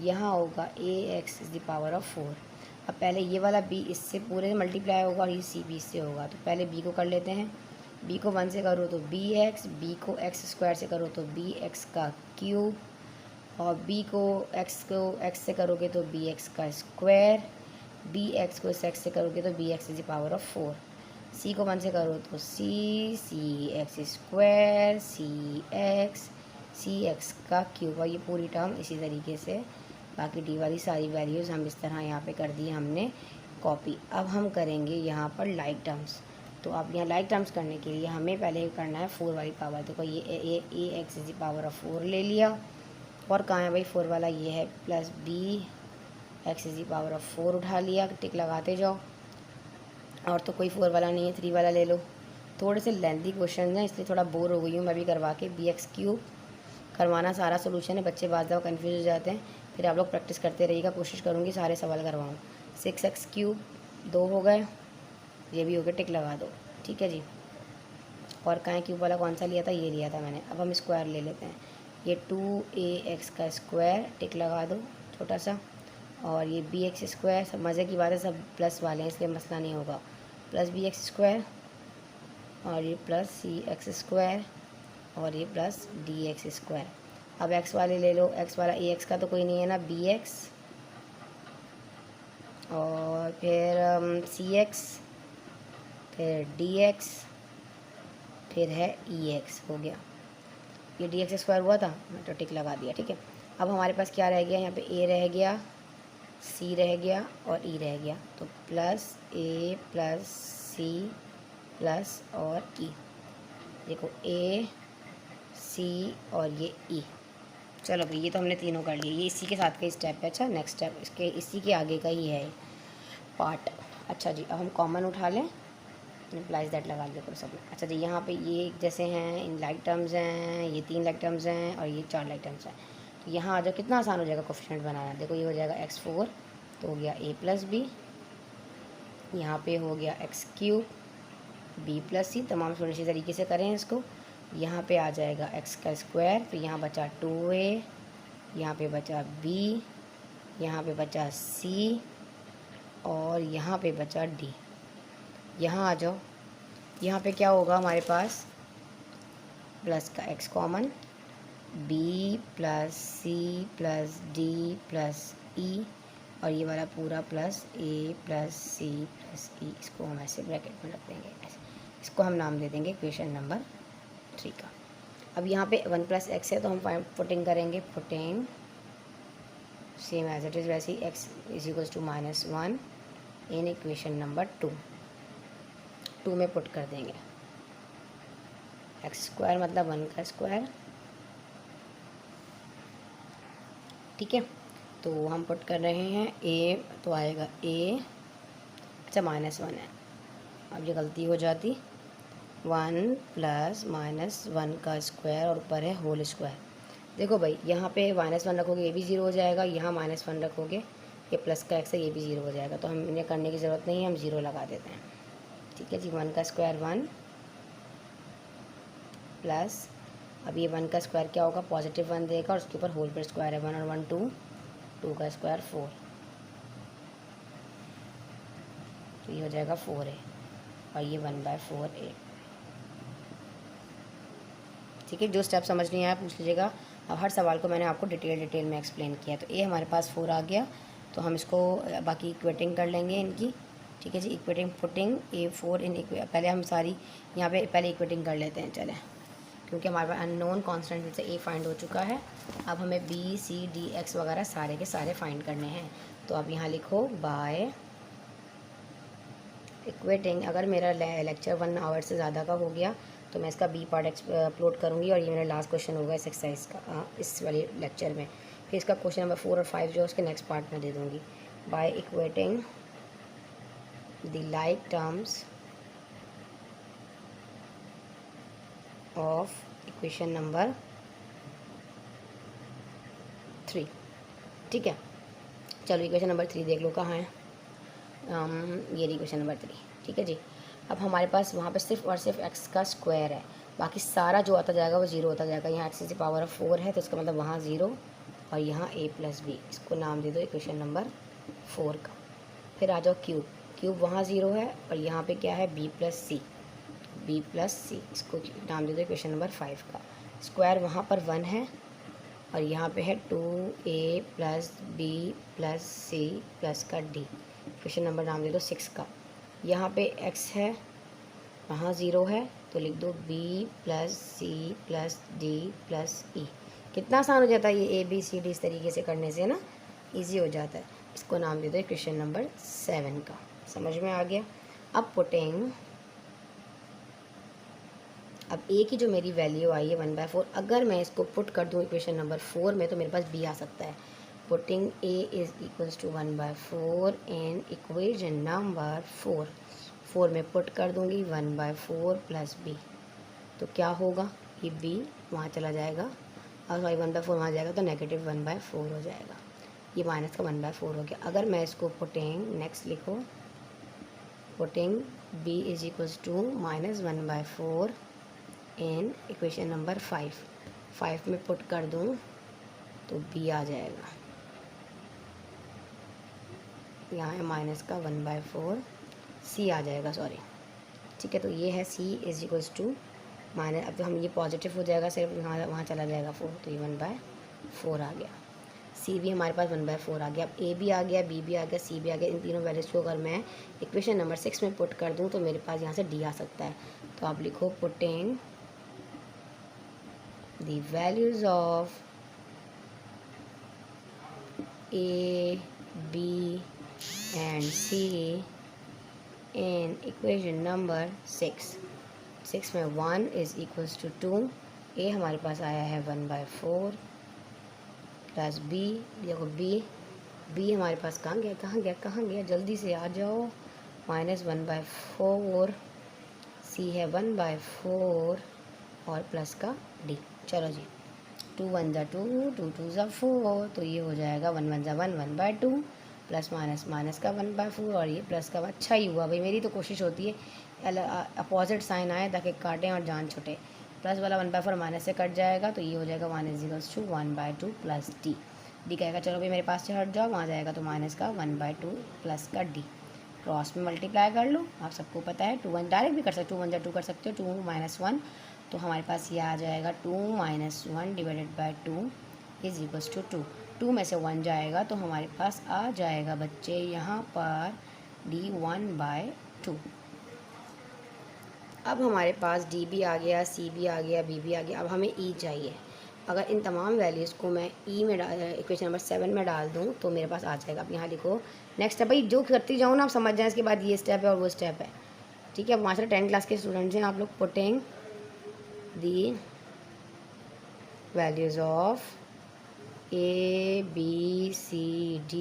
यहाँ होगा ax⁴। अब पहले ये वाला b इससे पूरे मल्टीप्लाई होगा और ये c b इससे होगा। तो पहले b को कर लेते हैं, b को 1 से करो तो bx, b को x² से करो तो bx का क्यूब और b को x से करोगे तो bx का स्क्वायर, bx को x से करोगे तो bx⁴। c को 1 से करो तो cx का क्यूब और ये पूरी टर्म इसी तरीके से बाकी डी वाली सारी वैल्यूज़ हम इस तरह यहाँ पे कर दी हमने कॉपी। अब हम करेंगे यहाँ पर लाइक टर्म्स। तो अब यहाँ लाइक टर्म्स करने के लिए हमें पहले करना है 4 वाली पावर। देखो ये ax⁴ ले लिया और कहाँ है भाई 4 वाला, ये है प्लस bx⁴ उठा लिया, टिक लगाते जाओ। और तो कोई 4 वाला नहीं है, 3 वाला ले लो। थोड़े से लेंथी क्वेश्चन हैं इसलिए थोड़ा बोर हो गई हूँ मैं भी करवा के। bx³ करवाना सारा सोल्यूशन है, बच्चे बाद दफ़ा कन्फ्यूज हो जाते हैं, फिर आप लोग प्रैक्टिस करते रहिएगा, कोशिश करूँगी सारे सवाल करवाऊँ। 6x³ 2 हो गए, ये भी हो गया, टिक लगा दो, ठीक है जी। और कहाँ क्यूब वाला कौन सा लिया था, ये लिया था मैंने। अब हम स्क्वायर ले लेते हैं, ये 2ax का स्क्वायर, टिक लगा दो छोटा सा, और ये bx², सब मज़े की बात है, सब प्लस वाले हैं इसलिए मसला नहीं होगा, प्लस bx² और ये प्लस cx² और ये प्लस dx²। अब x वाले ले लो, x वाला ax का तो कोई नहीं है ना, bx और फिर cx, फिर dx, फिर है ex, हो गया। ये dx² हुआ था, मैं तो टिक लगा दिया, ठीक है। अब हमारे पास क्या रह गया, यहाँ पे a रह गया, c रह गया और e रह गया, तो plus a plus c plus और e। देखो a c और ये e। चलो भाई ये तो हमने तीनों कर लिए, ये इसी के साथ का स्टेप है। अच्छा नेक्स्ट स्टेप इसके इसी के आगे का ही है पार्ट। अच्छा जी, अब हम कॉमन उठा लें, इम्प्लाइज दैट लगा लिया करो सब में। अच्छा जी, यहाँ पे ये जैसे हैं, इन लाइक टर्म्स हैं, ये 3 लाइक टर्म्स हैं और ये 4 लाइक टर्म्स हैं। तो यहाँ आ जाओ, कितना आसान हो जाएगा कोफिशिएंट बनाना। देखो ये हो जाएगा x4, तो हो गया a प्लस बी, यहाँ पे हो गया x³ b प्लस c, तमाम थोड़ी सी तरीके से करें इसको। यहाँ पे आ जाएगा x का स्क्वायर, फिर यहाँ बचा 2a, यहाँ पे बचा b, यहाँ पे बचा c और यहाँ पे बचा d। यहाँ आ जाओ, यहाँ पे क्या होगा हमारे पास, प्लस का x common, b plus c plus d plus e और ये वाला पूरा plus a plus c plus e। इसको हम ऐसे ब्रैकेट में रख देंगे, ऐसे इसको हम नाम दे देंगे इक्वेशन नंबर 3 का। अब यहाँ पे 1 + x है तो हम पुटिंग करेंगे, putting same as it is वैसे ही x = -1 इन इक्वेशन नंबर 2 में पुट कर देंगे। x² मतलब 1 का स्क्वायर, ठीक है। तो हम पुट कर रहे हैं a, तो आएगा a, अच्छा -1 है, अब ये गलती हो जाती, 1 + -1 का स्क्वायर और ऊपर है होल स्क्वायर। देखो भाई यहाँ पे -1 रखोगे ये भी 0 हो जाएगा, यहाँ -1 रखोगे ये प्लस का x है ये भी 0 हो जाएगा, तो हम इन्हें करने की ज़रूरत नहीं है, हम 0 लगा देते हैं, ठीक है जी। 1 का स्क्वायर 1 प्लस, अब ये 1 का स्क्वायर क्या होगा, +1 देगा और उसके ऊपर होल पर स्क्वायर है, 1 और 1 2, 2 का स्क्वायर 4, तो ये हो जाएगा 4a और ये 1/4a, ठीक है। जो स्टेप समझ नहीं आया पूछ लीजिएगा, अब हर सवाल को मैंने आपको डिटेल में एक्सप्लेन किया। तो ए हमारे पास 4 आ गया, तो हम इसको बाकी इक्वेटिंग कर लेंगे इनकी, ठीक है जी। इक्वेटिंग पुटिंग a4 इन पहले हम सारी यहाँ पे पहले इक्वेटिंग कर लेते हैं, चलें, क्योंकि हमारे पास अननोन कांस्टेंट से a फाइंड हो चुका है। अब हमें b c d x वगैरह सारे के सारे फाइंड करने हैं। तो अब यहाँ लिखो बाय इक्वेटिंग। अगर मेरा लेक्चर 1 आवर से ज़्यादा का हो गया तो मैं इसका बी पार्ट अपलोड करूँगी और ये मेरा लास्ट क्वेश्चन होगा इस एक्सरसाइज का, इस वाले लेक्चर में। फिर इसका क्वेश्चन नंबर 4 और 5 जो है उसके नेक्स्ट पार्ट में दे दूँगी। By equating the like terms of equation number 3। ठीक है, चलो इक्वेशन नंबर 3 देख लो कहाँ है। ये रही इक्वेशन नंबर 3। ठीक है जी। अब हमारे पास वहाँ पे सिर्फ और सिर्फ एक्स का स्क्वायर है, बाकी सारा जो आता जाएगा वो जीरो होता जाएगा। यहाँ एक्स की पावर ऑफ 4 है तो इसका मतलब वहाँ ज़ीरो और यहाँ a प्लस बी, इसको नाम दे दो इक्वेशन नंबर 4 का। फिर आ जाओ क्यूब, क्यूब वहाँ ज़ीरो है और यहाँ पे क्या है b प्लस सी, इसको नाम दे दो इक्वेशन नंबर 5 का। स्क्वायर वहाँ पर 1 है और यहाँ पे है 2a plus B plus C plus का d, इक्वेशन नंबर नाम दे दो 6 का। यहाँ पे x है, वहाँ ज़ीरो है तो लिख दो b plus C plus d plus e। कितना आसान हो जाता है ये a b c d इस तरीके से करने से, है ना, इजी हो जाता है। इसको नाम दे दो इक्वेशन नंबर 7 का। समझ में आ गया। अब पुटिंग, अब a की जो मेरी वैल्यू आई है 1/4, अगर मैं इसको पुट कर दूँ इक्वेशन नंबर 4 में तो मेरे पास b आ सकता है। Putting a is equals to 1/4 in equation number 4 में पुट कर दूँगी 1/4 प्लस b, तो क्या होगा, ये b वहाँ चला जाएगा और सॉरी 1/4 वहाँ जाएगा तो नेगेटिव 1/4 हो जाएगा। ये माइनस का 1/4 हो गया। अगर मैं इसको पुटिंग, नेक्स्ट लिखो, putting b is equals to minus 1/4 in equation number 5 में पुट कर दूँ तो b आ जाएगा, यहाँ है माइनस का 1/4, c आ जाएगा, सॉरी। ठीक है, तो ये है c is equals to minus, अब तो हम ये पॉजिटिव हो जाएगा सिर्फ, वहाँ चला जाएगा 4 तो ये 1/4 आ गया। c भी हमारे पास 1/4 आ गया। अब a भी आ गया, b भी आ गया, c भी आ गया। इन तीनों वैल्यूज़ को अगर मैं इक्वेशन नंबर 6 में पुट कर दूँ तो मेरे पास यहाँ से d आ सकता है। तो आप लिखो putting the values of a b and c in equation number 6 में 1 इज़ इक्वल्स टू 2, a हमारे पास आया है 1/4 प्लस b, देखो b हमारे पास कहाँ गया, जल्दी से आ जाओ, माइनस 1/4, c है 1/4 और प्लस का d। चलो जी, 2 1 जा 2, 2 2 जा 4, तो ये हो जाएगा 1 1 जा 1, 1/2 प्लस माइनस माइनस का 1/4 और ये प्लस का। अच्छा ही हुआ भाई, मेरी तो कोशिश होती है अपोजिट साइन आए ताकि काटें और जान छुटे। प्लस वाला 1/4 माइनस से कट जाएगा तो ये हो जाएगा 1 is equals to 1/2 plus D कहेगा। चलो भाई मेरे पास से हट जाओ, वहाँ जाएगा तो माइनस का 1/2 प्लस का डी, क्रॉस में मल्टीप्लाई कर लो, आप सबको पता है 2 1 डायरेक्ट भी कर सकते हो, 2 1 जा 2 कर सकते हो, 2 - 1 तो हमारे पास ये आ जाएगा 2 - 1 divided by 2 is equals to 2। 2 में से 1 जाएगा तो हमारे पास आ जाएगा बच्चे यहाँ पर d 1/2। अब हमारे पास d भी आ गया, c भी आ गया, b भी आ गया। अब हमें e चाहिए। अगर इन तमाम वैल्यूज़ को मैं e में इक्वेशन नंबर 7 में डाल दूँ तो मेरे पास आ जाएगा। अब यहाँ लिखो नेक्स्ट स्टेप, भाई जो करती जाओ ना आप समझ जाएँ, इसके बाद ये स्टेप है और वो स्टेप है। ठीक है, अब माशाल्लाह 10 क्लास के स्टूडेंट्स हैं आप लोग। Putting the values of a b c d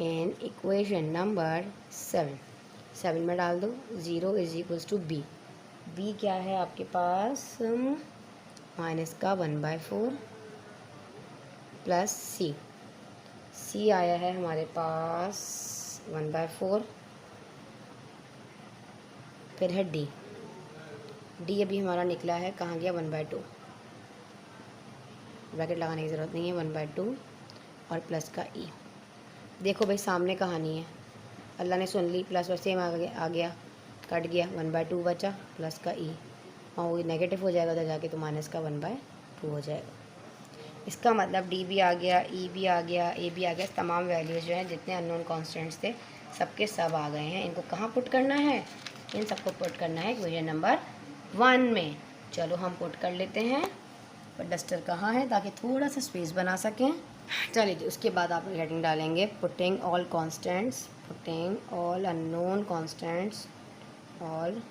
in equation number 7 में डाल दो। 0 is equals to b, b क्या है आपके पास, माइनस का 1/4 प्लस c आया है हमारे पास 1/4, फिर है d अभी हमारा निकला है, कहाँ गया, 1/2, ब्रैकेट लगाने की ज़रूरत नहीं है, 1/2 और प्लस का e। देखो भाई सामने कहानी है, अल्लाह ने सुन ली, प्लस और सेम आ गया, कट गया, 1/2 बचा प्लस का e, और वो नेगेटिव हो जाएगा उधर जाके तो माइनस का 1/2 हो जाएगा। इसका मतलब d भी आ गया, e भी आ गया, a भी आ गया। तमाम वैल्यूज़ जो हैं जितने अननोन कॉन्स्टेंट्स थे सबके सब आ गए हैं। इनको कहाँ पुट करना है, इन सबको पुट करना है इक्वेशन नंबर 1 में। चलो हम पुट कर लेते हैं, पर डस्टर कहाँ है ताकि थोड़ा सा स्पेस बना सकें। चलिए जी, उसके बाद आप हेडिंग डालेंगे putting all constants, putting all unknown constants, all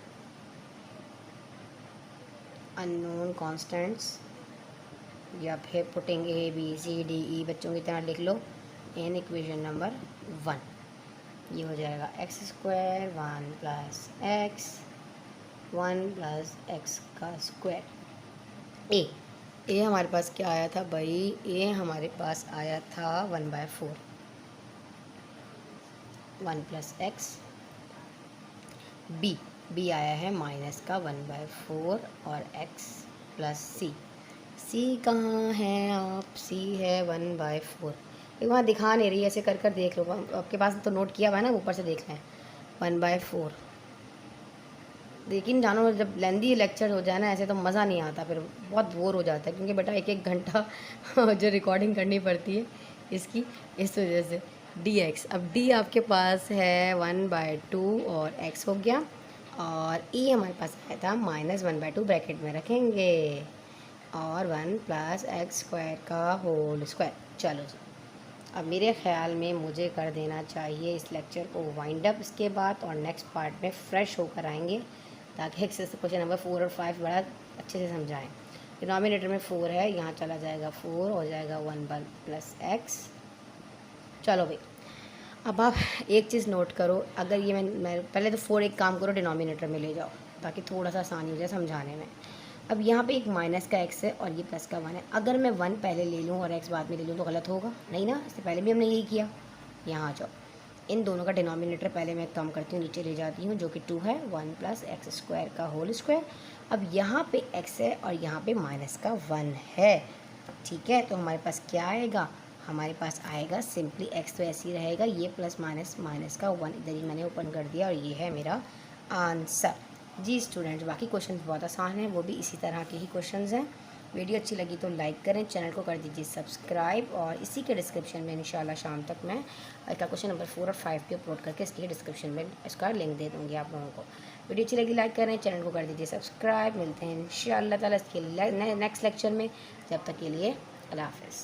unknown constants या फिर putting A B C D E बच्चों की तरह लिख लो इन इक्वेशन नंबर 1। ये हो जाएगा x square 1 plus x 1 plus x का स्क्वायर। ए हमारे पास क्या आया था भाई? ए हमारे पास आया था 1/4 1 प्लस एक्स। बी आया है माइनस का 1/4 और x प्लस सी कहाँ है आप? सी है 1/4। एक वहाँ दिखा नहीं रही, ऐसे कर कर देख लो, आपके पास तो नोट किया हुआ है ना, ऊपर से देख लें 1/4। लेकिन जानो जब लेंदी लेक्चर हो जाए ना ऐसे तो मज़ा नहीं आता, फिर बहुत बोर हो जाता है, क्योंकि बेटा एक एक घंटा जो रिकॉर्डिंग करनी पड़ती है इसकी, इस वजह से। dx, अब d आपके पास है 1/2 और x हो गया, और e हमारे पास आया था -1/2 ब्रैकेट में रखेंगे, और 1 प्लस एक्स स्क्वायर का होल स्क्वायर। चलो जी, अब मेरे ख्याल में मुझे कर देना चाहिए इस लेक्चर को वाइंड अप इसके बाद, और नेक्स्ट पार्ट में फ्रेश होकर आएंगे, ताकि क्वेश्चन नंबर 4 और 5 बड़ा अच्छे से समझाएं। डिनोमिनेटर में 4 है, यहाँ चला जाएगा 4, हो जाएगा 1 प्लस एक्स। चलो भाई, अब आप एक चीज़ नोट करो, अगर ये मैं पहले तो 4 एक काम करो डिनोमिनेटर में ले जाओ, ताकि थोड़ा सा आसानी हो जाए समझाने में। अब यहाँ पे एक माइनस का x है और ये प्लस का 1 है, अगर मैं 1 पहले ले लूँ और x बाद में ले लूँ तो गलत होगा नहीं ना? इससे पहले भी हमने यही किया। यहाँ आ जाओ, इन दोनों का डिनोमिनेटर पहले मैं कम करती हूँ, नीचे ले जाती हूँ, जो कि 2 है, 1 प्लस एक्स स्क्वायर का होल स्क्वायर। अब यहाँ पे x है और यहाँ पे माइनस का 1 है, ठीक है? तो हमारे पास क्या आएगा? हमारे पास आएगा सिंपली x तो ऐसे ही रहेगा, ये प्लस माइनस का 1 इधर ही मैंने ओपन कर दिया, और ये है मेरा आंसर। जी स्टूडेंट्स, बाकी क्वेश्चंस बहुत आसान हैं, वो भी इसी तरह के ही क्वेश्चंस हैं। वीडियो अच्छी लगी तो लाइक करें, चैनल को कर दीजिए सब्सक्राइब, और इसी के डिस्क्रिप्शन में इंशाल्लाह शाम तक मैं इसका क्वेश्चन नंबर 4 और 5 भी अपलोड करके इसके डिस्क्रिप्शन में इसका लिंक दे दूँगी आप लोगों को। वीडियो अच्छी लगी लाइक करें, चैनल को कर दीजिए सब्सक्राइब। मिलते हैं इंशाल्लाह ताला इसके नेक्स्ट लेक्चर में, जब तक के लिए अल्लाह हाफ़िज़।